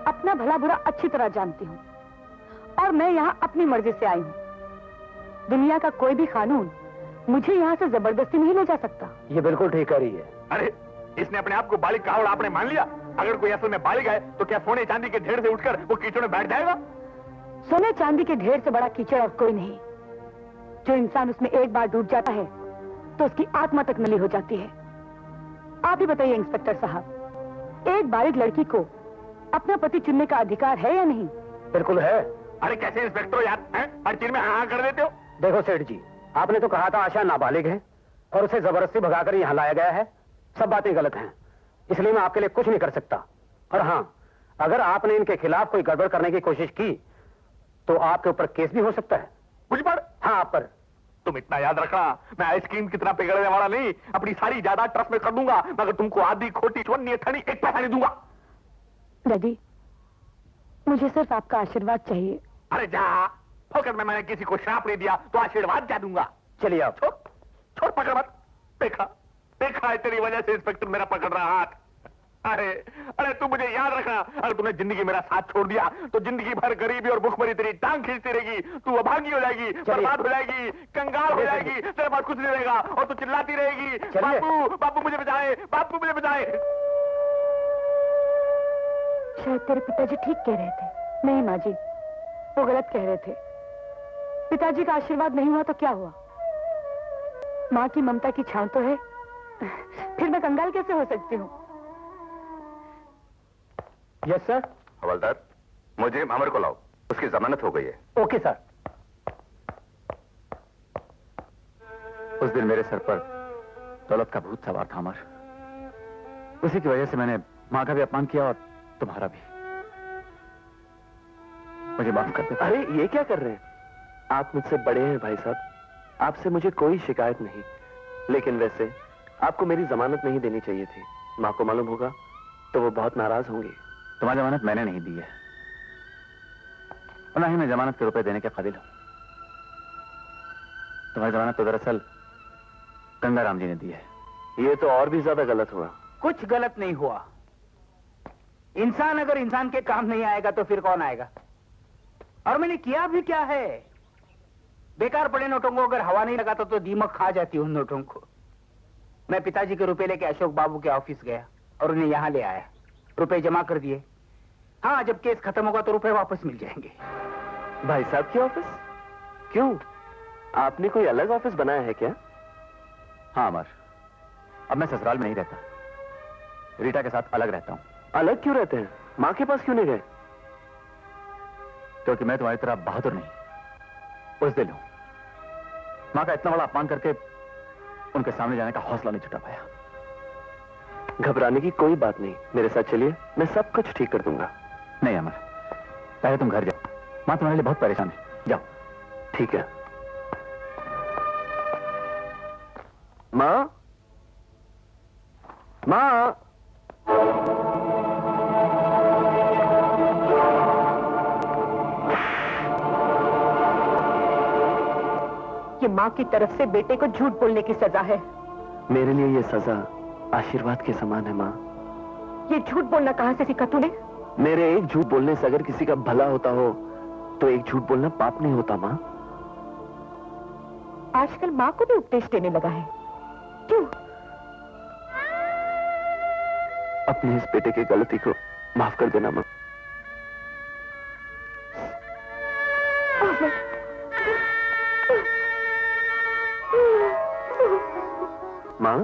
अपना भला बुरा अच्छी तरह जानती हूँ और मैं यहाँ अपनी मर्जी से आई हूँ। दुनिया का कोई भी कानून मुझे यहाँ से जबरदस्ती नहीं ले जा सकता। ये बिल्कुल ठीक कर रही है। अरे इसने अपने आप को बालिग कहा और आपने मान लिया। अगर कोई असल में बालिग है तो क्या सोने चांदी के ढेर से उठकर वो कीचड़ में बैठ जाएगा? सोने चांदी के ढेर से बड़ा कीचड़ और कोई नहीं। जो इंसान उसमें एक बार डूब जाता है तो उसकी आत्मा तक नली हो जाती है। आप ही बताइए इंस्पेक्टर साहब, एक बालिग लड़की को अपना पति चुनने का अधिकार है या नहीं? बिल्कुल है। अरे कैसे इंस्पेक्टर यार, हर चीज में हाँ कर देते हो। देखो सेठ जी, आपने तो कहा था आशा नाबालिग है और उसे जबरदस्ती भगाकर यहाँ लाया गया है। सब बातें गलत हैं, इसलिए मैं आपके लिए कुछ नहीं कर सकता। और हाँ, अगर आपने इनके खिलाफ कोई गड़बड़ करने की कोशिश की तो आपके ऊपर केस भी हो सकता है। मुझ पर? हाँ, आप पर। तुम इतना याद रखना, मैं आइसक्रीम की तरह पिघलने वाला नहीं, अपनी सारी जायदाद ट्रस्ट में कर दूंगा, मगर तुमको आधी खोटी चवन्नी अठनी एक पैसा नहीं दूंगा। दादी, मुझे सिर्फ आपका आशीर्वाद चाहिए। अरे जा, फोकट में मैंने किसी को श्राप नहीं दिया तो आशीर्वाद क्या दूंगा। चलिए आप। छोड़ पकड़ मत। देखा है तेरी वजह से इंस्पेक्टर मेरा पकड़ रहा हाथ। अरे तू मुझे याद रखना, अगर तूने जिंदगी मेरा साथ छोड़ दिया तो जिंदगी भर गरीबी और भूखमरी तेरी टांग खींचती रहेगी। तू अभागी हो जाएगी, बर्बाद हो जाएगी, कंगाल हो जाएगी, तेरे पास कुछ नहीं रहेगा और तू चिल्लाती रहेगी, बापू बापू मुझे बचाए, बापू मुझे बचाए। शायद तेरे पिताजी ठीक कह रहे थे। नहीं माँ जी, वो गलत कह रहे थे। पिताजी का आशीर्वाद नहीं हुआ तो क्या हुआ? माँ की ममता की छांव तो है, फिर मैं कंगाल कैसे हो सकती हूँ? Yes sir. हवलदार, मुझे अमर को लाओ, उसकी जमानत हो गई है। Okay sir. उस दिन मेरे सर पर दौलत का भूत सवार था अमर। उसी की वजह से मैंने माँ का भी अपमान किया और तुम्हारा भी। मुझे माफ कर दो। अरे ये क्या कर रहे हैं आप? मुझसे बड़े हैं भाई साहब, आपसे मुझे कोई शिकायत नहीं, लेकिन वैसे आपको मेरी जमानत नहीं देनी चाहिए थी। माँ को मालूम होगा तो वो बहुत नाराज होंगी। तुम्हारी जमानत मैंने नहीं दी है और ना ही मैं जमानत के रुपए देने के काबिल हूं। तुम्हारी जमानत तो दरअसल गंगाराम जी ने दी है। ये तो और भी ज्यादा गलत हुआ। कुछ गलत नहीं हुआ। इंसान अगर इंसान के काम नहीं आएगा तो फिर कौन आएगा? और मैंने किया भी क्या है? बेकार पड़े नोटों को अगर हवा नहीं लगाता तो दीमक खा जाती उन नोटों को। मैं पिताजी के रुपए लेके अशोक बाबू के ऑफिस गया और उन्हें यहां ले आया, रुपए जमा कर दिए। हाँ, जब केस खत्म होगा तो रुपए वापस मिल जाएंगे। भाई साहब के ऑफिस? क्यों, आपने कोई अलग ऑफिस बनाया है क्या? हाँ अमर, अब मैं ससुराल में नहीं रहता, रीटा के साथ अलग रहता हूं। अलग क्यों रहते हैं? माँ के पास क्यों नहीं गए? क्योंकि मैं तुम्हारी तरह बहादुर नहीं, बुज़दिल हूं। माँ का इतना बड़ा अपमान करके उनके सामने जाने का हौसला नहीं जुटा पाया। घबराने की कोई बात नहीं, मेरे साथ चलिए, मैं सब कुछ ठीक कर दूंगा। नहीं अमर, पहले तुम घर जाओ, माँ तुम्हारे लिए बहुत परेशान है। जाओ। ठीक है। माँ, माँ, ये माँ की तरफ से बेटे को झूठ बोलने की सजा है। मेरे लिए ये सजा आशीर्वाद के समान है माँ। ये झूठ बोलना कहाँ से सीखा तूने? मेरे एक झूठ बोलने से अगर किसी का भला होता हो तो एक झूठ बोलना पाप नहीं होता माँ। आजकल माँ को भी उपदेश देने लगा है, क्यों? अपने इस बेटे की गलती को माफ कर देना माँ। माँ,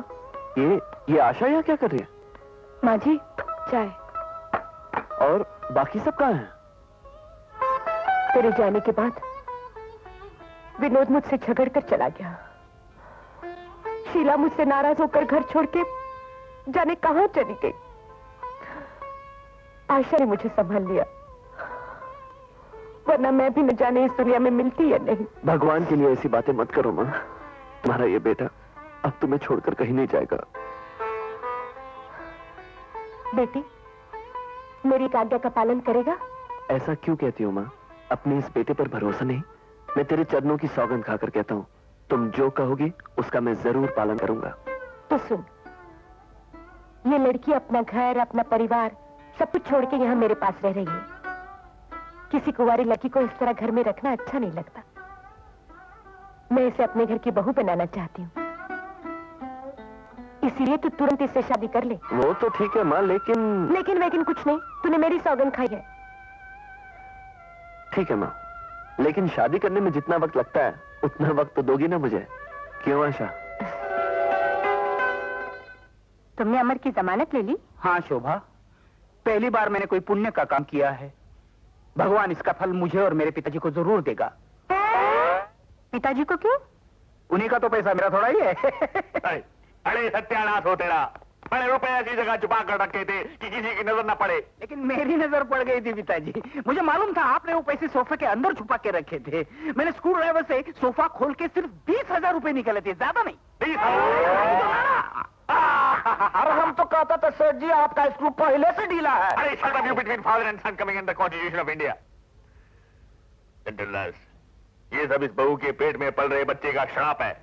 ये आशा यहाँ क्या कर रही है? माँ जी, चाय। और बाकी सब कहाँ हैं? तेरे जाने के बाद विनोद मुझसे झगड़ कर चला गया। शीला मुझसे नाराज होकर घर छोड़ के जाने कहां चली गई। आशा ने मुझे संभाल लिया, वरना मैं भी न जाने इस दुनिया में मिलती या नहीं। भगवान के लिए ऐसी बातें मत करो माँ। तुम्हारा ये बेटा अब तुम्हें छोड़कर कहीं नहीं जाएगा। बेटी, मेरी एक आज्ञा का पालन करेगा? ऐसा क्यों कहती हो माँ? अपने इस बेटे पर भरोसा नहीं? मैं तेरे चरणों की सौगंध खाकर कहता हूँ, तुम जो कहोगी उसका मैं जरूर पालन करूंगा। तो सुन, ये लड़की अपना घर, अपना परिवार सब कुछ छोड़ के यहाँ मेरे पास रह रही है। किसी कुंवारी लड़की को इस तरह घर में रखना अच्छा नहीं लगता। मैं इसे अपने घर की बहू बनाना चाहती हूँ, इसीलिए तू तुरंत इससे शादी कर ले। वो तो ठीक है माँ, लेकिन कुछ नहीं, तूने मेरी सौगंध खाई है। ठीक है माँ, लेकिन शादी करने में जितना वक्त लगता है उतना वक्त तो दोगी ना मुझे, क्यों आशा? तुमने अमर की जमानत ले ली? हाँ शोभा, पहली बार मैंने कोई पुण्य का काम किया है। भगवान इसका फल मुझे और मेरे पिताजी को जरूर देगा। पिताजी को क्यों? उन्हीं का तो पैसा मेरा थोड़ा ही है। अरे सत्यानाश हो तेरा। मैंने रुपए ऐसी जगह छुपा कर रखे थे कि किसी की नजर न पड़े। लेकिन मेरी नजर पड़ गई थी पिताजी। मुझे मालूम था आपने वो पैसे सोफे के अंदर छुपा के रखे थे। मैंने स्क्रू ड्राइवर से सोफा खोल के सिर्फ 20,000 रुपए निकाले थे, ज्यादा नहीं। 20,000? अरे हम तो कहता था सेठ जी आपका स्क्रू पहले से ढीला है। अरे shut up you between father and son coming in the constitution of India. Gentlemen, ये सब इस बहू के पेट में पल रहे बच्चे का श्राप है,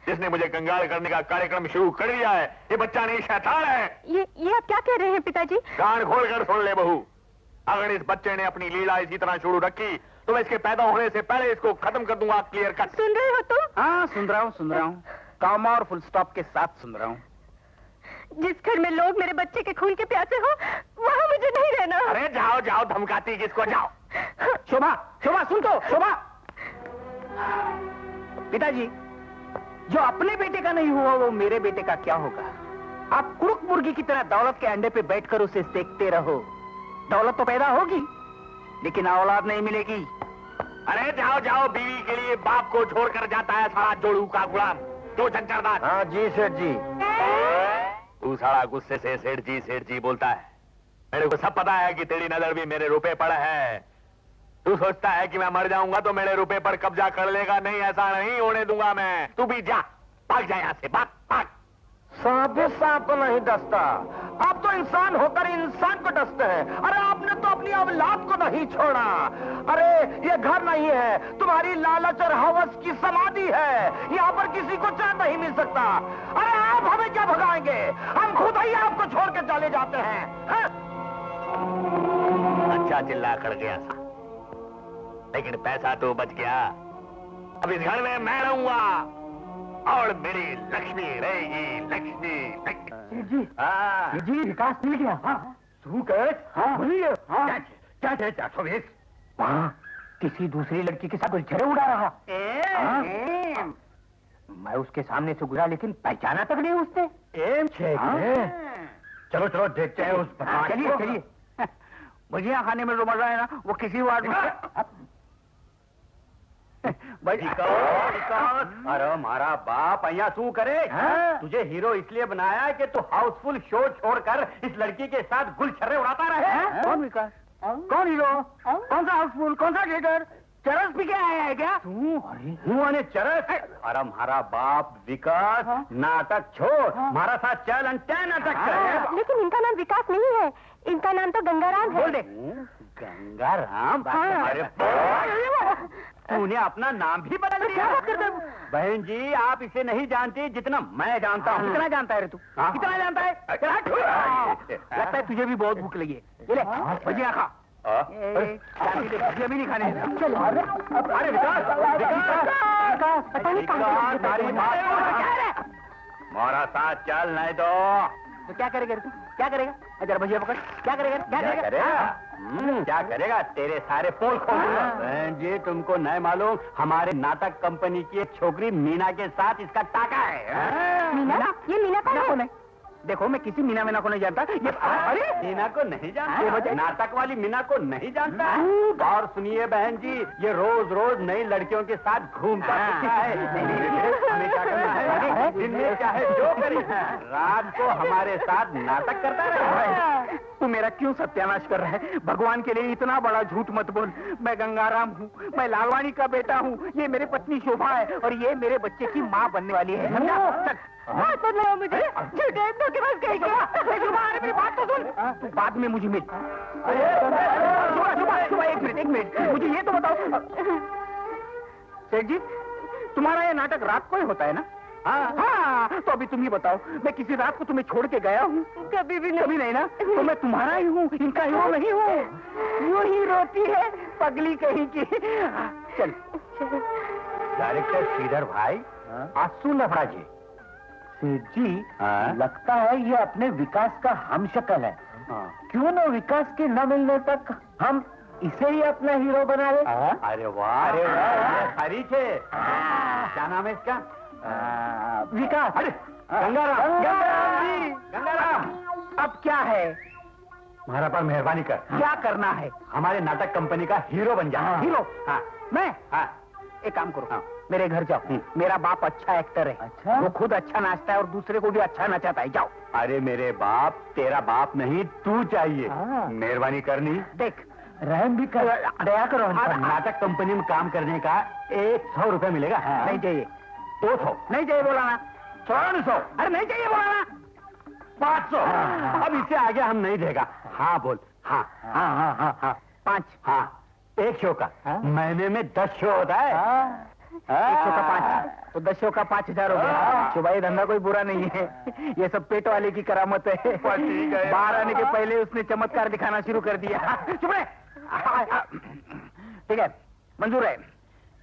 जिसने मुझे कंगाल करने का कार्यक्रम शुरू कर दिया है। ये बच्चा नहीं, शैतान है। ये आप क्या कह रहे हैं पिताजी? कान खोलकर सुन ले बहू, अगर इस बच्चे ने अपनी लीला इसी तरह शुरू रखी तो मैं इसके पैदा होने से पहले इसको खत्म कर दूंगा। Clear cut. सुन रहे हो तुम? हाँ सुन रहा हूँ। कॉमा और फुल स्टॉप के साथ सुन रहा हूँ। जिस घर में लोग मेरे बच्चे के खून के प्यासे हो, वहाँ मुझे नहीं रहना। अरे जाओ जाओ, धमकाती किसको? जाओ। शोभा सुन तो शोभा। पिताजी, जो अपने बेटे का नहीं हुआ वो मेरे बेटे का क्या होगा? आप कुरुक मुर्गी की तरह दौलत के अंडे पे बैठकर उसे सेकते रहो। दौलत तो पैदा होगी लेकिन औलाद नहीं मिलेगी। अरे जाओ जाओ, बीवी के लिए बाप को छोड़कर जाता है सारा जोड़ू का गुलाम, जो चंचरदार। हाँ जी सेठ जी। तू सारा गुस्से से सेठ जी बोलता है। मेरे को सब पता है कि तेरी नजर भी मेरे रुपए पर है। तू सोचता है कि मैं मर जाऊंगा तो मेरे रुपए पर कब्जा कर लेगा। नहीं, ऐसा नहीं होने दूंगा मैं। तू भी जा, भाग जा यहाँ से, भाग। सांप को नहीं डसता, आप तो इंसान होकर इंसान को डसते हैं। अरे आपने तो अपनी औलाद को नहीं छोड़ा। अरे ये घर नहीं है, तुम्हारी लालच और हवस की समाधि है। यहाँ पर किसी को चैन नहीं मिल सकता। अरे आप हमें क्या भगाएंगे? हम खुद ही आपको छोड़ के चले जाते हैं। हाँ? अच्छा चिल्ला कर गया था, लेकिन पैसा तो बच गया। अब इस घर में मैं रहूंगा और मेरी लक्ष्मी रहेगी। लक्ष्मी जी विकास मिल गया। हाँ क्या 420 वहाँ किसी दूसरी लड़की के साथ गुलछरे उड़ा रहा। मैं उसके सामने से गुजरा लेकिन पहचाना तक नहीं उसने। चलो देखते हैं उस। चलिए भजिया खाने में जो मजा है ना वो किसी वार्ड में। अरे मारा बाप अया तू करे। तुझे हीरो इसलिए बनाया है कि तू हाउसफुल शो छोड़कर इस लड़की के साथ गुलछर्रे उड़ाता रहे। कौन विकास? कौन हीरो? कौन सा हाउसफुल? कौन सा थिएटर? चरस भी क्या आया है क्या? तू चरस? अरे मारा बाप विकास, नाटक छोड़, हमारा साथ चल अंटे नाटक कर। लेकिन इनका नाम विकास नहीं है, इनका नाम तो गंगाराम है। बोल दे। गंगाराम? अरे तूने अपना नाम भी बदल दिया। बहन जी आप इसे नहीं जानती जितना मैं जानता हूँ। कितना जानता है रे तू? कितना जानता है? लगता है तुझे भी बहुत भूख लगी है। ये ले भजिया खा। शांति से भजिया भी नहीं खाने। चलो अरे विकास, विकास, पता नहीं कहाँ हमारा साथ चल नहीं तो क्या करेगा तू? क्या करेगा? जरा भजिया पकड़। क्या करेगा? क्या करेगा? क्या करेगा? तेरे सारे पोल खोल दूंगा। बहन जी, तुमको नहीं मालूम, हमारे नाटक कंपनी की एक छोकरी मीना के साथ इसका टाका है। मीना? ये मीना कौन है? देखो, मैं किसी मीना मीना को नहीं जानता। ये अरे मीना को नहीं जानते? नाटक वाली मीना को नहीं जानता? और सुनिए बहन जी, ये रोज रोज नई लड़कियों के साथ घूमता है। हमें क्या करना है? दिन में चाहे जो करे, रात को हमारे साथ नाटक करता रहे। तू मेरा क्यों सत्यानाश कर रहा है? भगवान के लिए इतना बड़ा झूठ मत बोल। मैं गंगाराम हूँ, मैं लालवानी का बेटा हूँ, ये मेरे पत्नी शोभा है और ये मेरे बच्चे की माँ बनने वाली है। समझा? मुझे मेरी बात तो सुन। तू बाद में मुझे मिल। शुभा, एक मिनट, मुझे ये तो बताओ सेठ जी, तुम्हारा ये नाटक रात को ही होता है ना? हाँ, तो अभी तुम ही बताओ, मैं किसी रात को तुम्हें छोड़ के गया हूँ? कभी भी नहीं। कभी नहीं ना? तो मैं तुम्हारा ही हूँ, इनका हीरो नहीं हूँ। यूं ही रोती है पगली कहीं की। चल। डायरेक्टर श्रीधर भाई, आंसू लफड़ा जी। सेठ जी, लगता है ये अपने विकास का हमशक्ल है। क्यों न विकास के न मिलने तक हम इसे ही अपना हीरो बना ले? अरे वाह, अरे वाह, हरी थे। क्या नाम है इसका? विकास। अरे गंगाराम, गंगाराम, अब क्या है? हमारा पर मेहरबानी कर। क्या करना है? हमारे नाटक कंपनी का हीरो बन जा। हीरो? हाँ। मैं? हाँ। एक काम करो, मेरे घर जाओ। मेरा बाप अच्छा एक्टर है। अच्छा? वो खुद अच्छा नाचता है और दूसरे को भी अच्छा नचाता है। जाओ। अरे मेरे बाप, तेरा बाप नहीं, तू चाहिए। मेहरबानी करनी। देख, रहम भी कर, दया करो। नाटक कंपनी में काम करने का 100 रुपए मिलेगा। नहीं चाहिए। 200 नहीं चाहिए बोलाना। 300। अरे नहीं चाहिए बोलाना। 500। अब इससे आगे हम नहीं देगा। हाँ बोल। हाँ हाँ हाँ हाँ हाँ 5। हाँ, 1 शो का। महीने में 10 शो होता है। 1 शो का 5 तो 10 शो का 5000 हो गया। शुभा, ये धंधा कोई बुरा नहीं है, ये सब पेट वाले की करामत है। बाहर आने के पहले उसने चमत्कार दिखाना शुरू कर दिया। चुप रहे। ठीक है, मंजूर है।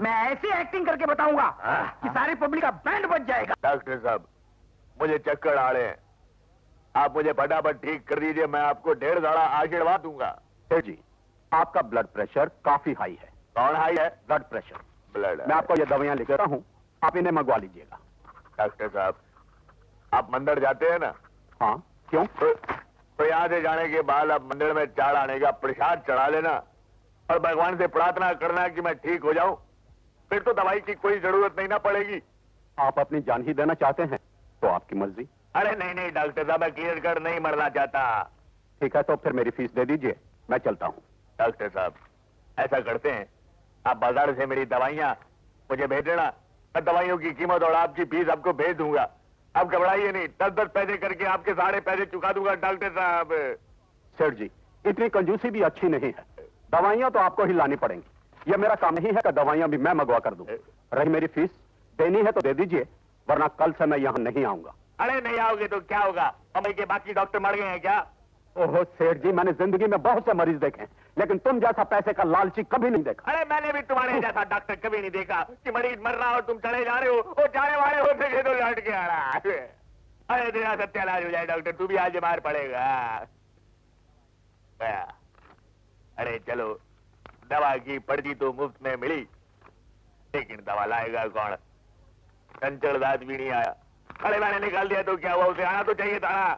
मैं ऐसी एक्टिंग करके बताऊंगा कि सारी पब्लिक का बैंड बज जाएगा। डॉक्टर साहब, मुझे चक्कर आ रहे हैं, आप मुझे फटाफट ठीक कर दीजिए, मैं आपको 1.5 दाड़ा आशीर्वाद दूंगा। सेठ जी, आपका ब्लड प्रेशर काफी हाई है। कौन हाई है? Blood pressure. ब्लड। मैं आपको ये दवाइयां लिख देता हूँ, आप इन्हें मंगवा लीजिएगा। डॉक्टर साहब, आप मंदिर जाते हैं ना? हाँ, क्यों? तो यहाँ से जाने के बाद आप मंदिर में चढ़ाने का प्रसाद चढ़ा लेना और भगवान से प्रार्थना करना कि मैं ठीक हो जाऊं, फिर तो दवाई की कोई जरूरत नहीं ना पड़ेगी। आप अपनी जान ही देना चाहते हैं तो आपकी मर्जी। अरे नहीं नहीं डॉक्टर साहब, मैं क्लियर कर नहीं मरना चाहता। ठीक है, तो फिर मेरी फीस दे दीजिए, मैं चलता हूँ। डॉक्टर साहब, ऐसा करते हैं, आप बाजार से मेरी दवाइयाँ मुझे भेज देना, मैं दवाइयों की कीमत और आपकी फीस आपको भेज दूंगा। आप घबराइए नहीं, 10-10 पैसे करके आपके सारे पैसे चुका दूंगा डॉक्टर साहब। सेठ जी, इतनी कंजूसी भी अच्छी नहीं है, दवाइयाँ तो आपको ही लानी पड़ेंगी। यह मेरा काम नहीं है कि दवाइयाँ भी मैं मंगवा कर दूं। रही मेरी फीस, देनी है तो दे दीजिए, वरना कल से मैं यहाँ नहीं आऊंगा। अरे नहीं आओगे तो क्या होगा? मुंबई के बाकी डॉक्टर मर गए हैं क्या? ओहो सेठ जी, मैंने जिंदगी में बहुत से मरीज देखे हैं, लेकिन तुम जैसा पैसे का लालची कभी नहीं देखा। अरे मैंने भी तुम्हारे जैसा डॉक्टर कभी नहीं देखा कि मरीज मर रहा हो, तुम चले जा रहे हो, और जाने वाले हो फिर तो लौट के आ रहा है। अरे तेरा सत्यानाश हो जाए डॉक्टर, तू भी आज बीमार पड़ेगा। अरे चलो, दवा की पर्ची तो मुफ्त में मिली, लेकिन दवा लाएगा कौन? चंचल दास भी नहीं आया। अरे मैंने निकाल दिया तो क्या हुआ, उसे आना तो चाहिए था ना।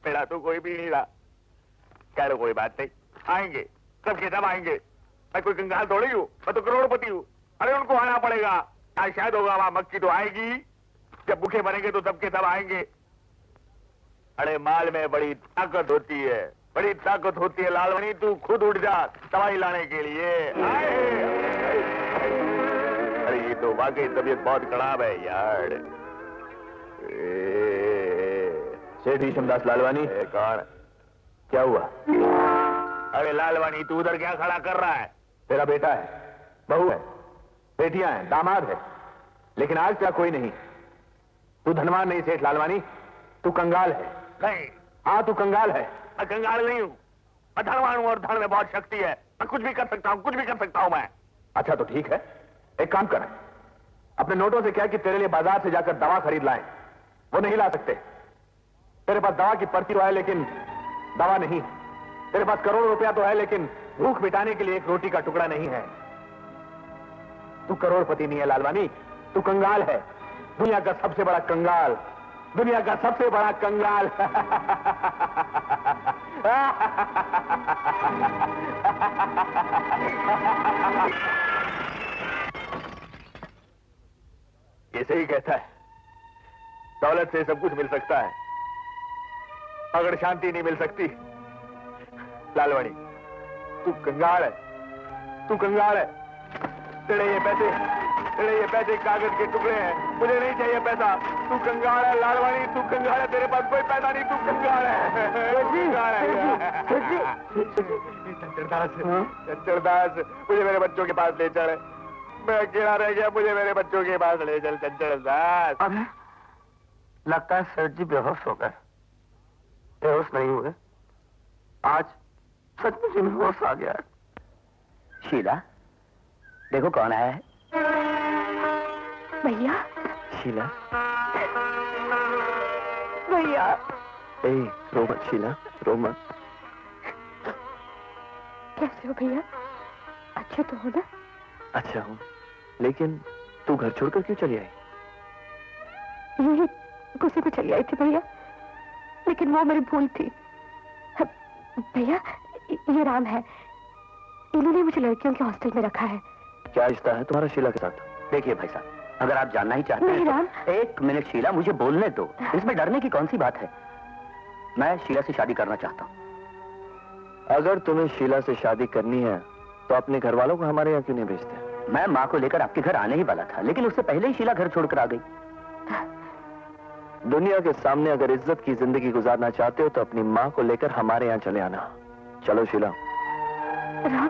मेरा तो कोई भी नहीं रहा। कह लो कोई बात नहीं, आएंगे, सबके सब आएंगे। मैं कोई कंगाल थोड़ी हूँ, मैं तो करोड़पति हूँ। अरे उनको आना पड़ेगा। आज शायद होगा वहां मक्की तो आएगी, जब भूखे मरेंगे तो सबके सब आएंगे। अरे माल में बड़ी ताकत होती है, बड़ी ताकत होती है लालवनी, तू खुद उठ जा दवाई लाने के लिए। अरे ये तो वाकई तबीयत बहुत खराब है यार। सेठ ईशमदास लालवानी कौन? क्या हुआ? अरे लालवानी, तू उधर क्या खड़ा कर रहा है? तेरा बेटा है, बहू है, बेटियां हैं, दामाद है, लेकिन आज तेरा कोई नहीं। तू धनवान नहीं सेठ लालवानी, तू कंगाल है। नहीं। हाँ तू कंगाल है। मैं कंगाल नहीं हूँ, मैं धनवान हूं और धन में बहुत शक्ति है। मैं कुछ भी कर सकता हूं, कुछ भी कर सकता हूं मैं। अच्छा तो ठीक है, एक काम कर, अपने नोटों से क्या कि तेरे लिए बाजार से जाकर दवा खरीद लाएं। वो नहीं ला सकते। तेरे पास दवा की पर्ची तो है लेकिन दवा नहीं। तेरे पास करोड़ों रुपया तो है लेकिन भूख मिटाने के लिए एक रोटी का टुकड़ा नहीं है। तू करोड़पति नहीं है लालवानी, तू कंगाल है। दुनिया का सबसे बड़ा कंगाल, दुनिया का सबसे बड़ा कंगाल। ये सही कहता है, दौलत से सब कुछ मिल सकता है अगर शांति नहीं मिल सकती। लालवानी तू कंगाल है, तू कंगाल है। तेरे ये पैसे कागज के टुकड़े हैं, मुझे नहीं चाहिए पैसा। तू कंगाल है लालवानी, तू कंगाल है। तेरे पास कोई पैसा नहीं, तू कंगाल है। चंचलदास मुझे मेरे बच्चों के पास ले चल। मैं अकेला रह गया, मुझे मेरे बच्चों के पास ले चल चंचलदास। अरे लगता है सेठ जी बेहोश हो गए। बेहोश नहीं हुए, आज सचमुच में होश आ गया। शीला, देखो कौन आया है। भैया, शीला, भैया, ए रो मत शीला, रो मत। कैसे हो भैया? अच्छे तो हो ना? अच्छा हूँ, लेकिन तू घर छोड़कर क्यों चली आई? यही गुस्से में चली आई थी भैया, लेकिन वो मेरी भूल थी। भैया, ये राम है, इन्होंने मुझे लड़कियों के हॉस्टल में रखा है। क्या रिश्ता है तुम्हारा शीला के साथ? देखिए भाई साहब, अगर आप जानना ही चाहते हैं राम। तो एक मिनट शीला, मुझे बोलने दो। इसमें डरने की कौन सी बात है? मैं शीला से शादी करना चाहता हूँ। अगर तुम्हें शीला से शादी करनी है तो अपने घर वालों को हमारे यहाँ क्यों नहीं भेजते? मैं माँ को लेकर आपके घर आने ही वाला था, लेकिन उससे पहले ही शीला घर छोड़कर आ गई। दुनिया के सामने अगर इज्जत की जिंदगी गुजारना चाहते हो तो अपनी माँ को लेकर हमारे यहाँ चले आना। चलो शीला। राम,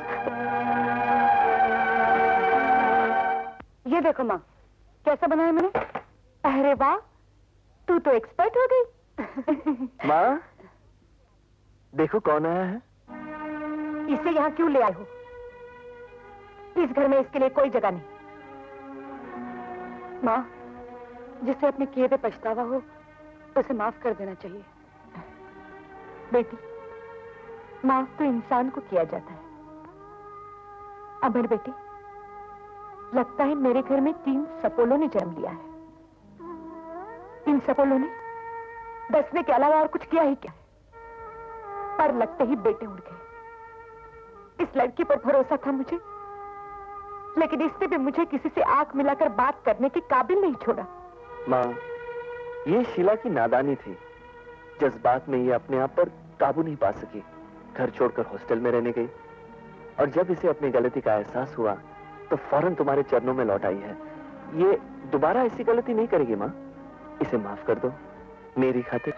ये देखो माँ, कैसा बनाया मैंने। अरे वाह, तू तो एक्सपर्ट हो गई। माँ देखो कौन आया है। इसे यहाँ क्यों ले आए हो? इस घर में इसके लिए कोई जगह नहीं। माँ, जिसे अपने किए पे पछतावा हो उसे माफ कर देना चाहिए। बेटी, माफ तो इंसान को किया जाता है। अब मेरी बेटी, लगता है मेरे घर में 3 सपोलों ने जन्म लिया है। इन सपोलों ने बसने के अलावा और कुछ किया ही क्या? पर लगते ही बेटे उड़ गए। इस लड़की पर भरोसा था मुझे, लेकिन इसने भी मुझे किसी से आंख मिलाकर बात करने के काबिल नहीं छोड़ा। माँ, ये शीला की नादानी थी। जज्बात में ये अपने आप पर काबू नहीं पा सकी, घर छोड़कर हॉस्टल में रहने गई। और जब इसे अपनी गलती का एहसास हुआ तो फौरन तुम्हारे चरणों में लौट आई है। ये दोबारा ऐसी गलती नहीं करेगी माँ, इसे माफ कर दो मेरी खातिर।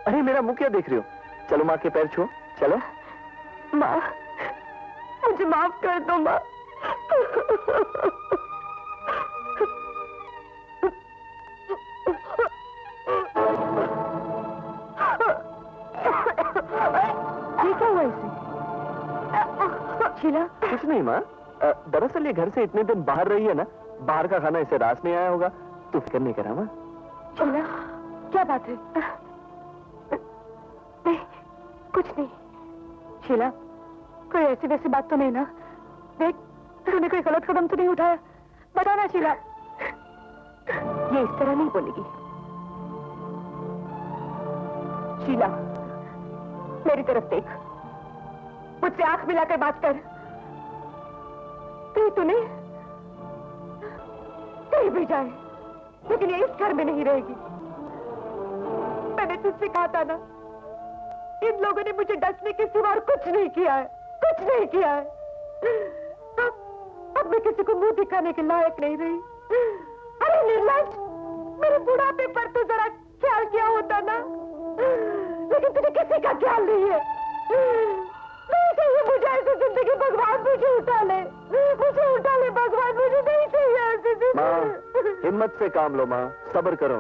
अरे मेरा मुंह क्या देख रही हो? चलो माँ के पैर छुओ, चलो। माँ, मुझे माफ कर दो माँ। ये क्या हुआ इसे? शीला, कुछ नहीं माँ, दरअसल ये घर से इतने दिन बाहर रही है ना, बाहर का खाना इसे रास नहीं आया होगा। तू फिक्र नहीं करा माँ। शीला, क्या बात है? नहीं, कुछ नहीं। शीला, कोई ऐसी वैसी बात तो नहीं ना? देख, तूने कोई गलत कदम तो नहीं उठाया? बताना शीला। ये इस तरह नहीं बोलेगी। शीला, मेरी तरफ देख, मुझसे आंख मिलाकर बात कर। कहीं तूने कहीं भी जाए, लेकिन ये इस घर में नहीं रहेगी। मैंने तुझसे कहा था ना, इन लोगों ने मुझे डसने के सिवा और कुछ नहीं किया है, कुछ नहीं किया है। अब मैं किसी को मुंह दिखाने के लायक नहीं रही। अरे निर्लज, मेरे बुढ़ापे पर तो जरा ख्याल किया होता ना, लेकिन तुझे किसी का ख्याल नहीं है। नहीं चाहिए मुझे ऐसी जिंदगी, भगवान मुझे उठा ले, मुझे उठा ले भगवान, मुझे नहीं चाहिए ऐसी जिंदगी। हिम्मत से काम लो माँ, सब्र करो।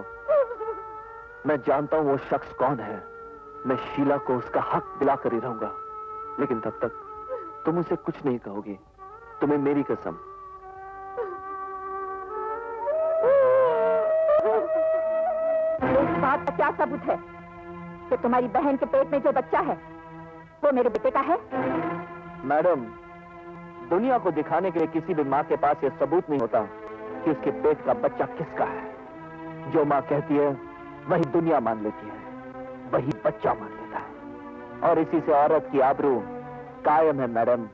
मैं जानता हूँ वो शख्स कौन है। मैं शीला को उसका हक दिलाकर ही रहूंगा। लेकिन तब तक तुम मुझसे कुछ नहीं कहोगे, तुम्हें मेरी कसम। इस बात का क्या सबूत है कि तुम्हारी बहन के पेट में जो बच्चा है वो मेरे बेटे का है? मैडम, दुनिया को दिखाने के लिए किसी भी माँ के पास यह सबूत नहीं होता कि उसके पेट का बच्चा किसका है। जो माँ कहती है वही दुनिया मान लेती है, वही बच्चा मान लेता है, और इसी से औरत की आबरू कायम है मैडम।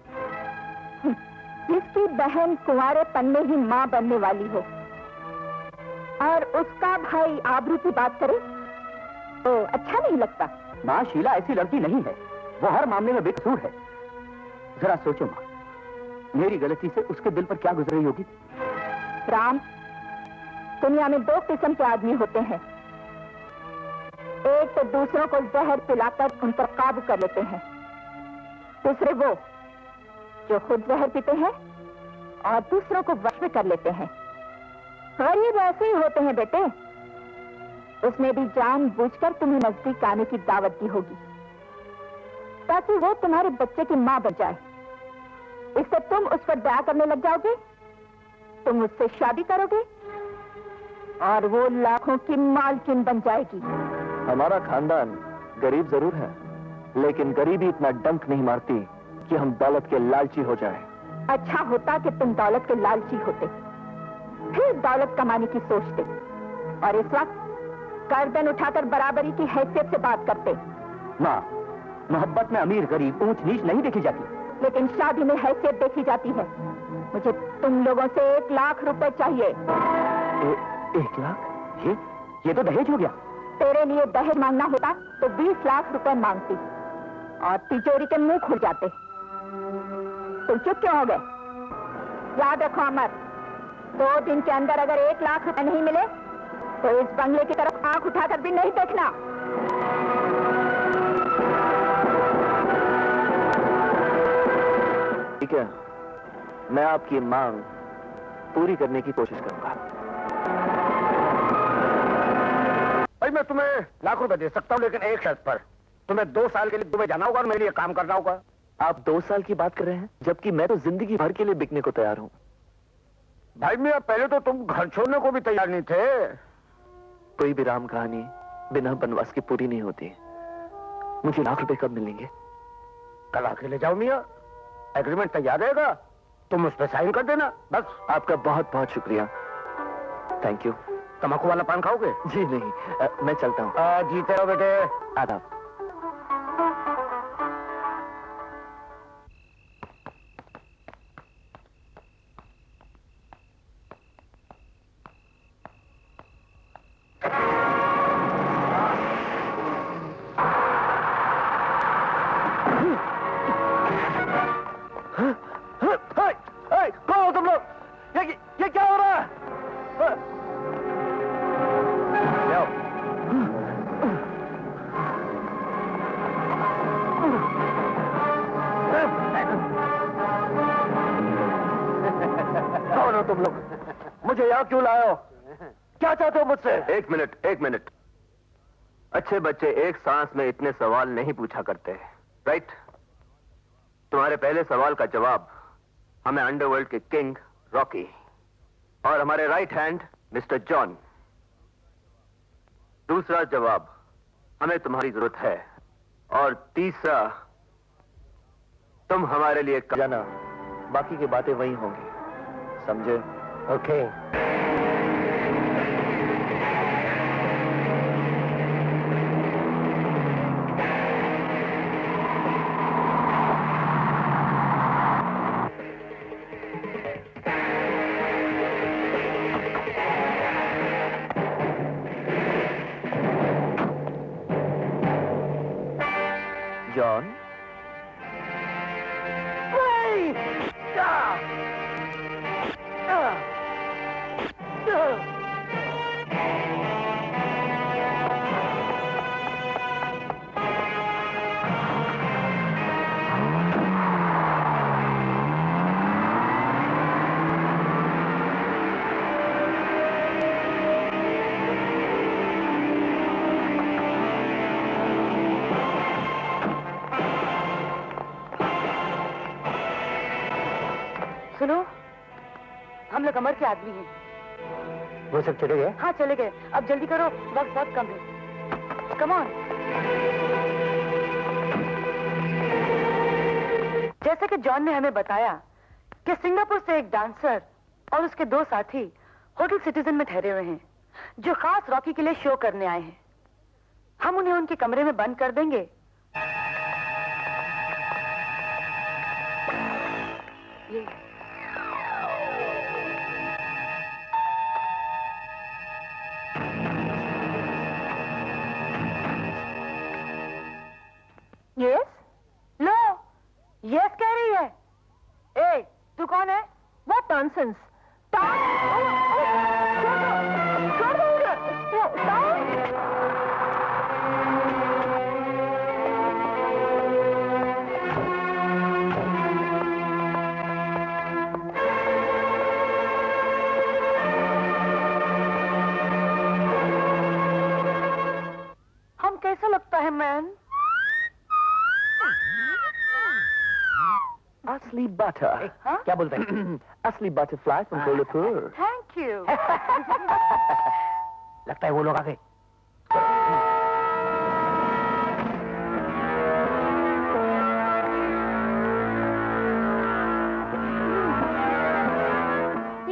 जिसकी बहन कुंवारेपन में ही माँ बनने वाली हो और उसका भाई आबरू की बात करे तो अच्छा नहीं लगता। माँ, शीला ऐसी लड़की नहीं है, वो हर मामले में बेकसूर है। जरा सोचो माँ, मेरी गलती से उसके दिल पर क्या गुजर रही होगी। राम, दुनिया में दो किस्म के आदमी होते हैं। एक तो दूसरों को जहर पिलाकर उन पर काबू कर लेते हैं, दूसरे वो जो खुद जहर पीते हैं और दूसरों को वश में कर लेते हैं। गरीब ऐसे ही होते हैं बेटे। उसने भी जानबूझकर तुम्हें नजदीक आने की दावत दी होगी ताकि वो तुम्हारे बच्चे की मां बन जाए। इससे तुम उस पर दया करने लग जाओगे, तुम उससे शादी करोगे और वो लाखों की मालकिन बन जाएगी। हमारा खानदान गरीब जरूर है, लेकिन गरीबी इतना डंक नहीं मारती कि हम दौलत के लालची हो जाएं। अच्छा होता कि तुम दौलत के लालची होते, फिर दौलत कमाने की सोचते, और इस वक्त गर्दन उठाकर बराबरी की हैसियत से बात करते। माँ, मोहब्बत में अमीर गरीब ऊंच नीच नहीं देखी जाती, लेकिन शादी में हैसियत देखी जाती है। मुझे तुम लोगों से 1 लाख रुपए चाहिए। 1 लाख? ये तो दहेज हो गया। तेरे लिए दहेज मांगना होता तो 20 लाख रुपए मांगती और तिजोरी के मुंह खुल जाते। तुम चुप क्यों हो गए? याद रखो अमर, 2 दिन के अंदर अगर 1 लाख रुपए नहीं मिले तो इस बंगले की तरफ आंख उठाकर भी नहीं देखना। ठीक है, मैं आपकी मांग पूरी करने की कोशिश करूंगा। भाई, मैं तुम्हें लाख रुपए दे सकता हूँ, लेकिन एक शर्त पर। तुम्हें 2 साल के लिए दुबई जाना होगा और मेरे लिए काम करना होगा। आप 2 साल की बात कर रहे हैं, जबकि मैं तो जिंदगी भर के लिए बिकने को तैयार हूँ। भाई मियां, पहले तो तुम घर छोड़ने को भी तैयार नहीं थे। कोई भी राम कहानी बिना वनवास की पूरी नहीं होती। मुझे लाख रुपए कब मिलेंगे? कल आके ले जाओ मियां, एग्रीमेंट तैयार रहेगा, तुम उस पर साइन कर देना बस। आपका बहुत बहुत शुक्रिया, थैंक यू। तम्बाकू वाला पान खाओगे? जी नहीं, मैं चलता हूँ। जीते रहो बेटे। आदाब। कौन हो तुम लोग? ये क्या हो रहा है? कौन हो तुम लोग? मुझे यहाँ क्यों लाए हो? क्या चाहते हो मुझसे? एक मिनट। अच्छे बच्चे एक सांस में इतने सवाल नहीं पूछा करते, राइट? तुम्हारे पहले सवाल का जवाब हमें अंडरवर्ल्ड के किंग रॉकी और हमारे राइट हैंड मिस्टर जॉन। दूसरा जवाब, हमें तुम्हारी जरूरत है, और तीसरा, तुम हमारे लिए जाना, बाकी की बातें वही होंगी, समझे? ओके। जॉन, हम लोग अमर के आदमी हैं। वो सब चले गए? हाँ चले गए। अब जल्दी करो, वक्त बहुत कम है। Come on. जैसे कि जॉन ने हमें बताया कि सिंगापुर से एक डांसर और उसके 2 साथी होटल सिटीजन में ठहरे हुए हैं, जो खास रॉकी के लिए शो करने आए हैं। हम उन्हें उनके कमरे में बंद कर देंगे। यस? लो, यस कह रही है। ए, तू कौन है? What nonsense! हम कैसा लगता है मैन? असली बटर। हाँ? क्या बोलते हैं? असली butterfly from Kolhapur. Thank you. लगता है वो लोग आ गए।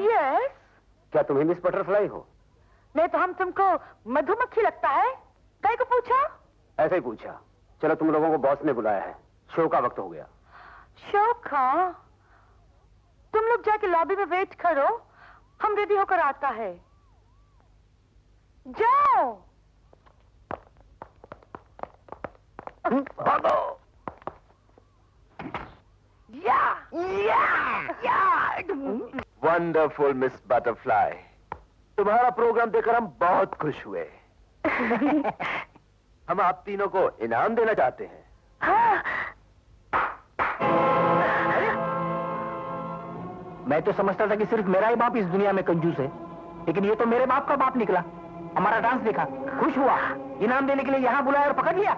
यस? क्या तुम ही मिस बटरफ्लाई हो? नहीं तो हम तुमको मधुमक्खी लगता है? कई को पूछा? ऐसे ही पूछा। चलो, तुम लोगों को बॉस ने बुलाया है, शो का वक्त हो गया। शोखा, तुम लोग जाके लॉबी में वेट करो, हम रेडी होकर आता है। जाओ। भागो। वंडरफुल मिस बटरफ्लाई, तुम्हारा प्रोग्राम देखकर हम बहुत खुश हुए। हम आप तीनों को इनाम देना चाहते हैं। हाँ। मैं तो समझता था कि सिर्फ मेरा ही बाप इस दुनिया में कंजूस है, लेकिन ये तो मेरे बाप का बाप निकला। हमारा डांस देखा, खुश हुआ, इनाम देने के लिए यहाँ बुलाया और पकड़ लिया।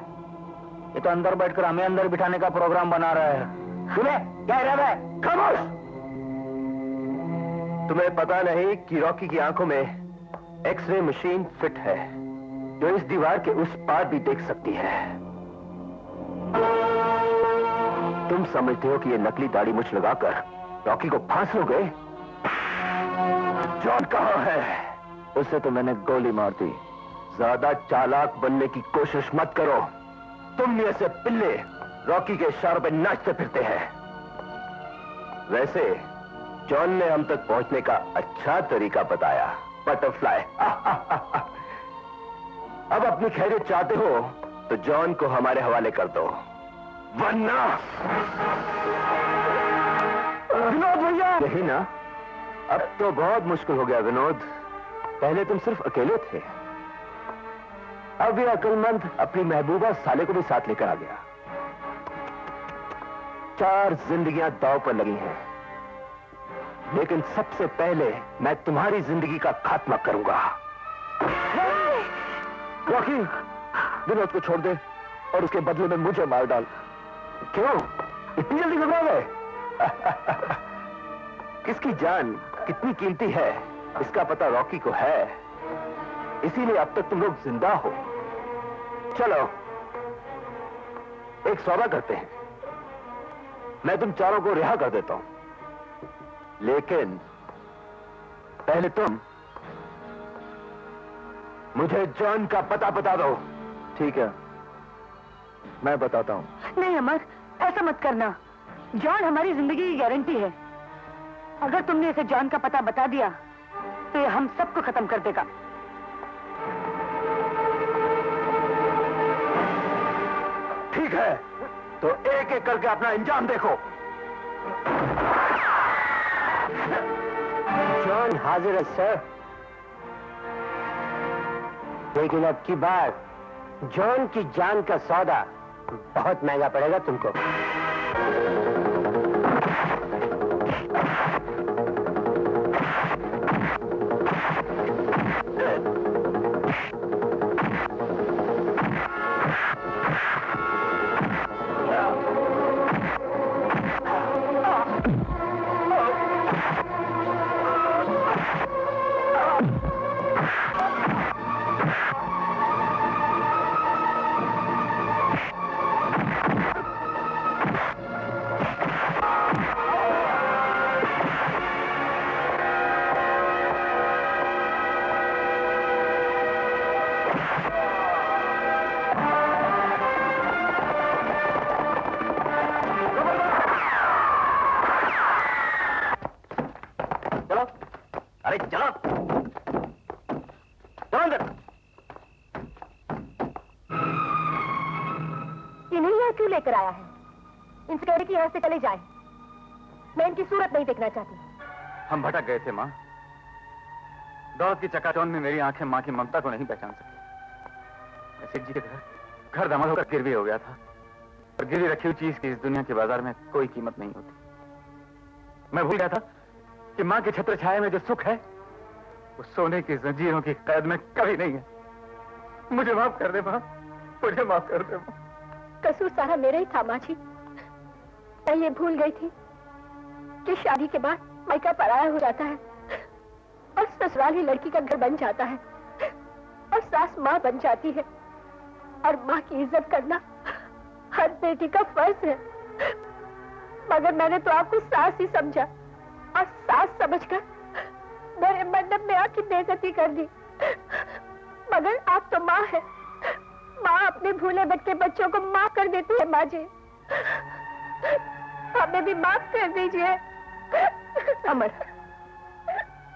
ये तो अंदर बैठकर हमें अंदर बिठाने का प्रोग्राम बना रहा है। तुम्हें क्या इरादा है? खामोश! तुम्हें पता नहीं कि रॉकी की आंखों में एक्सरे मशीन फिट है, जो इस दीवार के उस पार भी देख सकती है। तुम समझते हो कि ये नकली दाढ़ी मुझ लगाकर रॉकी को फांस लोगे? जॉन कहाँ है? उसे तो मैंने गोली मार दी। ज्यादा चालाक बनने की कोशिश मत करो। तुम जैसे पिल्ले रॉकी के इशारों पे नाचते फिरते हैं। वैसे जॉन ने हम तक पहुंचने का अच्छा तरीका बताया, बटरफ्लाई। अब अपनी खैरियत चाहते हो तो जॉन को हमारे हवाले कर दो, वरना विनोद भैया। यही ना? अब तो बहुत मुश्किल हो गया विनोद। पहले तुम सिर्फ अकेले थे, अब ये अक्लमंद अपनी महबूबा साले को भी साथ लेकर आ गया। 4 जिंदगियां दांव पर लगी हैं, लेकिन सबसे पहले मैं तुम्हारी जिंदगी का खात्मा करूंगा। रॉकी, विनोद को छोड़ दे और उसके बदले में मुझे मार डाल। क्यों इतनी जल्दी घबरा गए? किसकी जान कितनी कीमती है इसका पता रॉकी को है, इसीलिए अब तक तुम लोग जिंदा हो। चलो एक सौदा करते हैं, मैं तुम चारों को रिहा कर देता हूं, लेकिन पहले तुम मुझे जॉन का पता बता दो। ठीक है, मैं बताता हूं। नहीं अमर, ऐसा मत करना। जॉन हमारी जिंदगी की गारंटी है। अगर तुमने इसे जॉन का पता बता दिया तो ये हम सबको खत्म कर देगा। ठीक है, तो एक एक करके अपना अंजाम देखो। जॉन हाजिर है सर, लेकिन अब की बार जॉन की जान का सौदा बहुत महंगा पड़ेगा तुमको। अरे चलो चलो अंदर। इन्हें यहाँ क्यों लेकर आया है? इनसे कह रहे कि यहाँ से चले जाए। मैं इनकी सूरत नहीं देखना चाहती। हम भटक गए थे माँ। दौलत की चकाचौंध में मेरी आंखें माँ की ममता को नहीं पहचान सकी। सेठ जी के घर धमाल होकर गिरवी हो गया था, और गिरवी रखी हुई चीज की इस दुनिया के बाजार में कोई कीमत नहीं होती। मैं भूल गया था कि माँ के छत्र छाया में जो सुख है वो सोने की जंजीरों की कैद में कभी नहीं है। मुझे माफ कर दे माँ, मुझे माफ कर दे माँ। कसूर सारा मेरा ही था माँ जी। मैं ये भूल गई थी कि शादी के बाद मायका पराया हो जाता है और ससुराल ही लड़की का घर बन जाता है और सास माँ बन जाती है, और माँ की इज्जत करना हर बेटी का फर्ज है। मगर मैंने तो आपको सास ही समझा और सास समझकर मेरे मंडप में आपकी बेइज्जती कर दी। मगर आप तो माँ है। माँ अपने भूले भटके बच्चों को माफ कर देती है। माँ जी, हमें भी माफ कर दीजिए। अमर,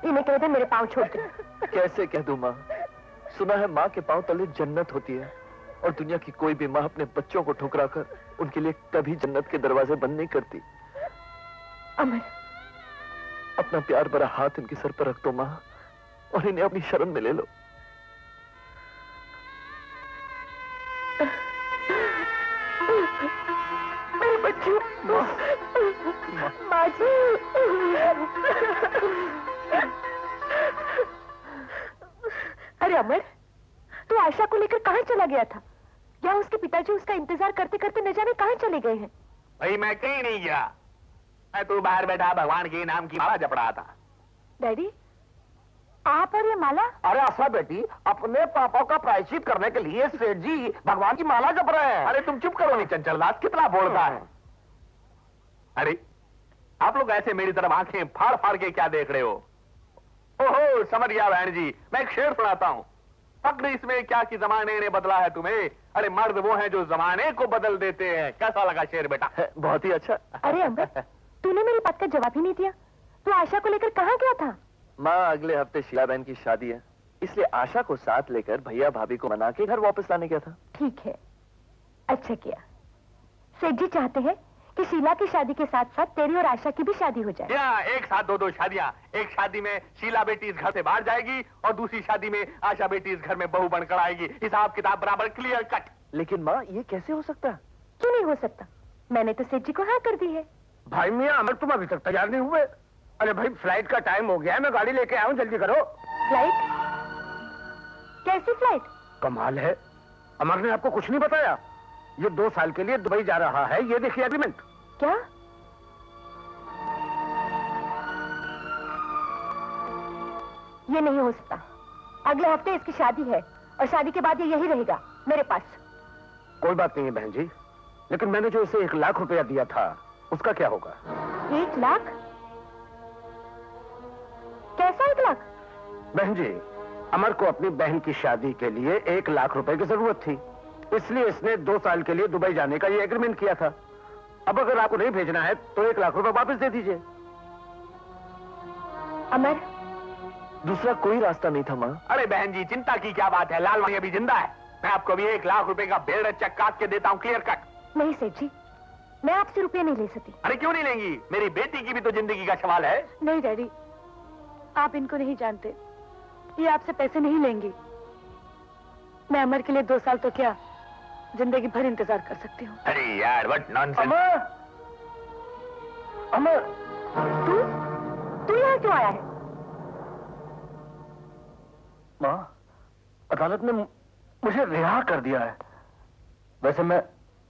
इन्हें कह दे मेरे पाँव छोड़ दे। कैसे कह दूं माँ? सुना है माँ के पाँव तले जन्नत होती है, और दुनिया की कोई भी माँ अपने बच्चों को ठुकरा कर उनके लिए कभी जन्नत के दरवाजे बंद नहीं करती। अमर, अपना प्यार भरा हाथ इनके सर पर रख दो माँ, और इन्हें अपनी शरण में ले लो। मेरे बच्चों, माँ जी। अरे अमर, तू आशा को लेकर कहाँ चला गया था? या उसके पिताजी उसका इंतजार करते करते न जाने कहाँ चले गए हैं? भाई मैं कहीं नहीं गया। मैं तो बाहर बैठा भगवान के नाम की माला जप रहा था। डैडी, आप और ये माला? अरे आशा बेटी, अपने पापा का प्रायश्चित करने के लिए सेठ जी भगवान की माला जप रहे हैं। अरे तुम चुप करो नहीं चंचल दास, कितना बोलता है। अरे आप लोग ऐसे मेरी तरफ आंखें फाड़ फाड़ के क्या देख रहे हो? ओहो समझ गया बहन जी, मैं एक शेर सुनाता हूँ। फक्र इसमें क्या कि जमाने ने बदला है तुम्हें, अरे मर्द वो हैं जो जमाने को बदल देते हैं। कैसा लगा शेर बेटा? बहुत ही अच्छा। अरे अमर, तूने मेरी बात का जवाब ही नहीं दिया। तू आशा को लेकर कहाँ गया था? माँ, अगले हफ्ते शीला बहन की शादी है, इसलिए आशा को साथ लेकर भैया भाभी को मना के घर वापस लाने गया था। ठीक है, अच्छा किया। सेठ जी चाहते हैं कि शीला की शादी के साथ साथ तेरी और आशा की भी शादी हो जाए। या एक साथ दो शादियां। एक शादी में शीला बेटी इस घर से बाहर जाएगी और दूसरी शादी में आशा बेटी इस घर में बहू बनकर आएगी। हिसाब किताब बराबर क्लियर कट। लेकिन माँ, ये कैसे हो सकता है? क्यों नहीं हो सकता? मैंने तो सेठ जी को हाँ कर दी है। भाई मियां, अमर तुम अभी तक तैयार नहीं हुए? अरे भाई फ्लाइट का टाइम हो गया है, मैं गाड़ी लेके आया हूँ, जल्दी करो। फ्लाइट? कैसी फ्लाइट? कमाल है, अमर ने आपको कुछ नहीं बताया? ये 2 साल के लिए दुबई जा रहा है, ये देखिए एग्रीमेंट। क्या? ये नहीं हो सकता। अगले हफ्ते इसकी शादी है और शादी के बाद ये यही रहेगा मेरे पास। कोई बात नहीं है बहन जी, लेकिन मैंने जो इसे 1 लाख रुपया दिया था उसका क्या होगा? 1 लाख? कैसा 1 लाख? बहन जी, अमर को अपनी बहन की शादी के लिए 1 लाख रुपए की जरूरत थी, इसलिए इसने 2 साल के लिए दुबई जाने का ये एग्रीमेंट किया था। अब अगर आपको नहीं भेजना है तो 1 लाख रुपए वापस दे दीजिए। अमर, दूसरा कोई रास्ता नहीं था माँ। अरे बहन जी, चिंता की क्या बात है, लाल अभी जिंदा है। मैं आपको भी 1 लाख रुपए का बेड़ चेक काट के देता हूँ, क्लियर कट। नहीं सेठ जी, मैं आपसे रुपये नहीं ले सकती। अरे क्यों नहीं लेंगी? मेरी बेटी की भी तो जिंदगी का सवाल है। नहीं डैडी, आप इनको नहीं जानते, ये आपसे पैसे नहीं लेंगी। मैं अमर के लिए 2 साल तो क्या, जिंदगी भर इंतजार कर सकती हूँ। अरे यार व्हाट नॉनसेंस। अमर, अमर, तू यहाँ क्यों आया है? माँ, अदालत ने मुझे रिहा कर दिया है। वैसे मैं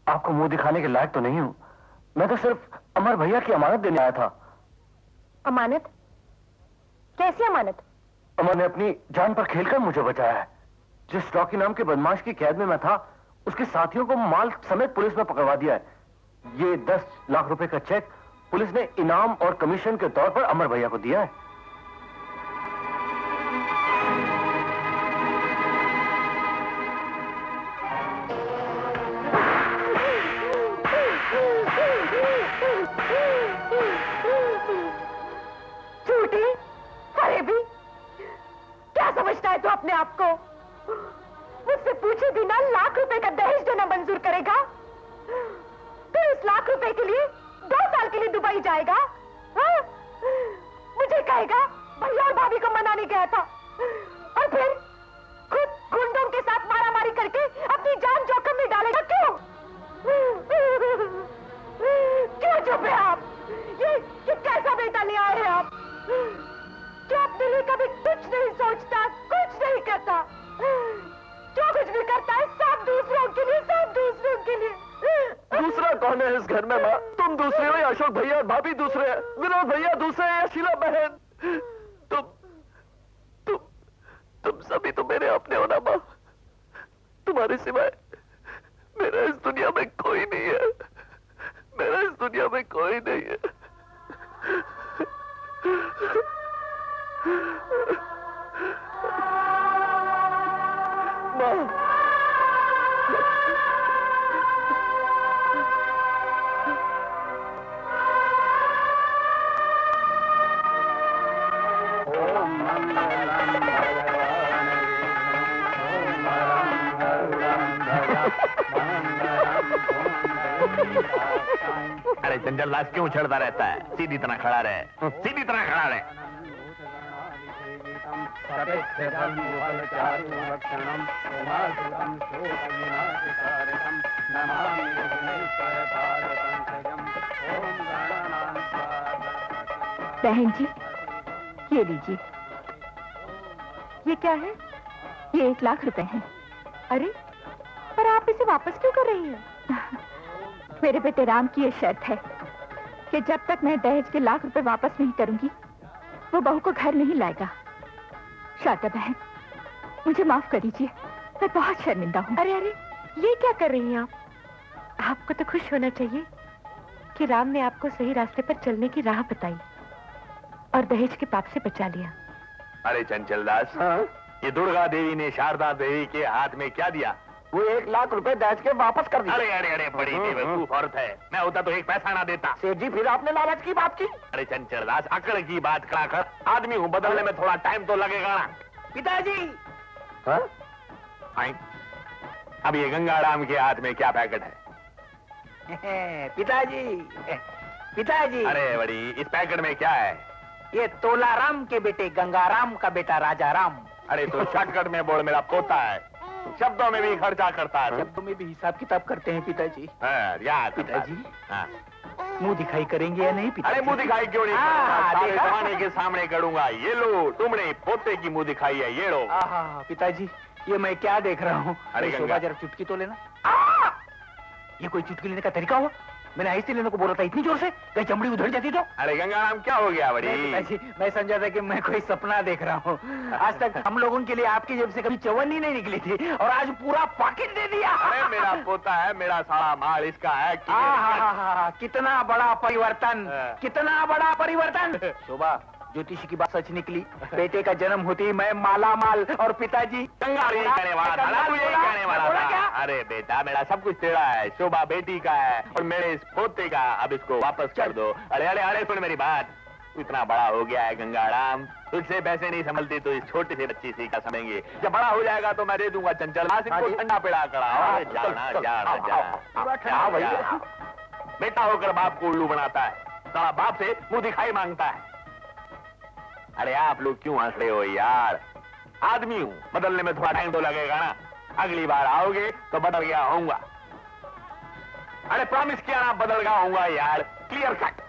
आपको मुंह दिखाने के लायक तो नहीं हूँ, मैं तो सिर्फ अमर भैया की अमानत देने आया था। अमानत? कैसी अमानत? अमर ने अपनी जान पर खेलकर मुझे बचाया है। जिस रॉकी नाम के बदमाश की कैद में मैं था, उसके साथियों को माल समेत पुलिस में पकड़वा दिया है। ये 10 लाख रुपए का चेक पुलिस ने इनाम और कमीशन के तौर पर अमर भैया को दिया है। झूठी, अरे भी समझता है तू अपने आप को? मुझसे पूछे बिना लाख रुपए का दहेज देना मंजूर करेगा? तू इस लाख रुपए के लिए 2 साल के लिए दुबई जाएगा? हाँ? मुझे कहेगा भैया और भाभी को मनाने गया था, और फिर खुद गुंडों के साथ मारामारी करके अपनी जान जोखिम में डालेगा। क्यों? क्यों चुप है आप? ये कैसा बेटा ले आए हैं आप? जो अपने लिए कभी कुछ नहीं सोचता, कुछ नहीं करता, जो कुछ भी करता है सब दूसरों के लिए, सब दूसरों के लिए। दूसरा कौन है इस घर में माँ? तुम दूसरे हो या अशोक भैया और भाभी दूसरे हैं? विनोद भैया दूसरे हैं या शीला बहन? तुम सभी तो मेरे अपने हो ना माँ। तुम्हारे सिवाय मेरा इस दुनिया में कोई नहीं है। मेरा इस दुनिया में कोई नहीं है। माँ, अरे चंचल दास क्यों उछलता रहता है? सीधी तरह खड़ा रहे, सीधी तरह खड़ा रहे। बहन जी, ये लीजिए। ये क्या है? ये 1 लाख रुपए हैं। अरे, पर आप इसे वापस क्यों कर रही हैं? मेरे बेटे राम की ये शर्त है कि जब तक मैं दहेज के 1 लाख रुपए वापस नहीं करूंगी, वो बहू को घर नहीं लाएगा। शारदा बहन, मुझे माफ कर दीजिए, मैं बहुत शर्मिंदा हूँ। अरे अरे, ये क्या कर रही हैं आप? आपको तो खुश होना चाहिए कि राम ने आपको सही रास्ते पर चलने की राह बताई और दहेज के पाप से बचा लिया। अरे चंचल दास, ये दुर्गा देवी ने शारदा देवी के हाथ में क्या दिया? वो 1 लाख रुपए दहेज के वापस कर दिए। अरे अरे अरे, बड़ी बेवकूफ औरत है। मैं होता तो 1 पैसा ना देता। सेठ जी, फिर आपने लालच की बात की? अरे चंचल दास, अकड़ की बात करा कर। आदमी हूँ, बदलने में थोड़ा टाइम तो लगेगा ना। पिताजी, अब ये गंगाराम के हाथ में क्या पैकेट है? पिताजी, पिताजी, अरे बड़ी, इस पैकेट में क्या है? ये तोलाराम के बेटे गंगाराम का बेटा राजा राम। अरे तो शॉर्टकट में बोल, मेरा पोता है। शब्दों में भी खर्चा करता है। शब्दों में भी हिसाब किताब करते हैं पिताजी। याद पिताजी, हाँ। मुंह दिखाई करेंगे या नहीं पिताजी? अरे मुंह दिखाई क्यों नहीं? सारे जमाने के सामने करूंगा। ये लो, तुमने पोते की मुंह दिखाई है, ये लो। पिताजी, ये मैं क्या देख रहा हूँ? अरे शोभा, जरा चुटकी तो लेना। ये कोई चुटकी लेने का तरीका हुआ? मैंने ऐसे लेने को बोला था इतनी जोर से, कहीं चमड़ी उधर जाती तो? अरे गंगाराम, क्या हो गया बड़ी? पिताजी, मैं समझा था कि मैं कोई सपना देख रहा हूँ। आज तक हम लोगों के लिए आपकी जेब से कभी चवन्नी नहीं निकली थी, और आज पूरा पॉकेट दे दिया। अरे मेरा पोता है, मेरा सारा माल इसका है। कितना बड़ा परिवर्तन, कितना बड़ा परिवर्तन। शोभा, ज्योतिषी की बात सच निकली। बेटे का जन्म होते ही मैं माला माल, और पिताजी कहने वाला था ना, तू यही कहने वाला था। अरे बेटा, मेरा सब कुछ तेरा है। शोभा बेटी का है और मेरे इस पोते का। अब इसको वापस कर दो। अरे अरे अरे, सुन मेरी बात। तू इतना बड़ा हो गया है गंगाराम, तुझसे पैसे नहीं संभलती तो इस छोटी सी बच्ची से क्या समझेंगे? जब बड़ा हो जाएगा तो मैं दे दूंगा चंचल। इसको ठंडा पिला करा। जाना जाना जा। बेटा होकर बाप को उल्लू बनाता है, सारा बाप से मुंह दिखाई मांगता है। अरे आप लोग क्यों हंस रहे हो यार? आदमी हूं, बदलने में थोड़ा टाइम तो लगेगा ना। अगली बार आओगे तो बदल गया होऊंगा। अरे प्रॉमिस किया ना, बदल गया होऊंगा यार। Clear cut.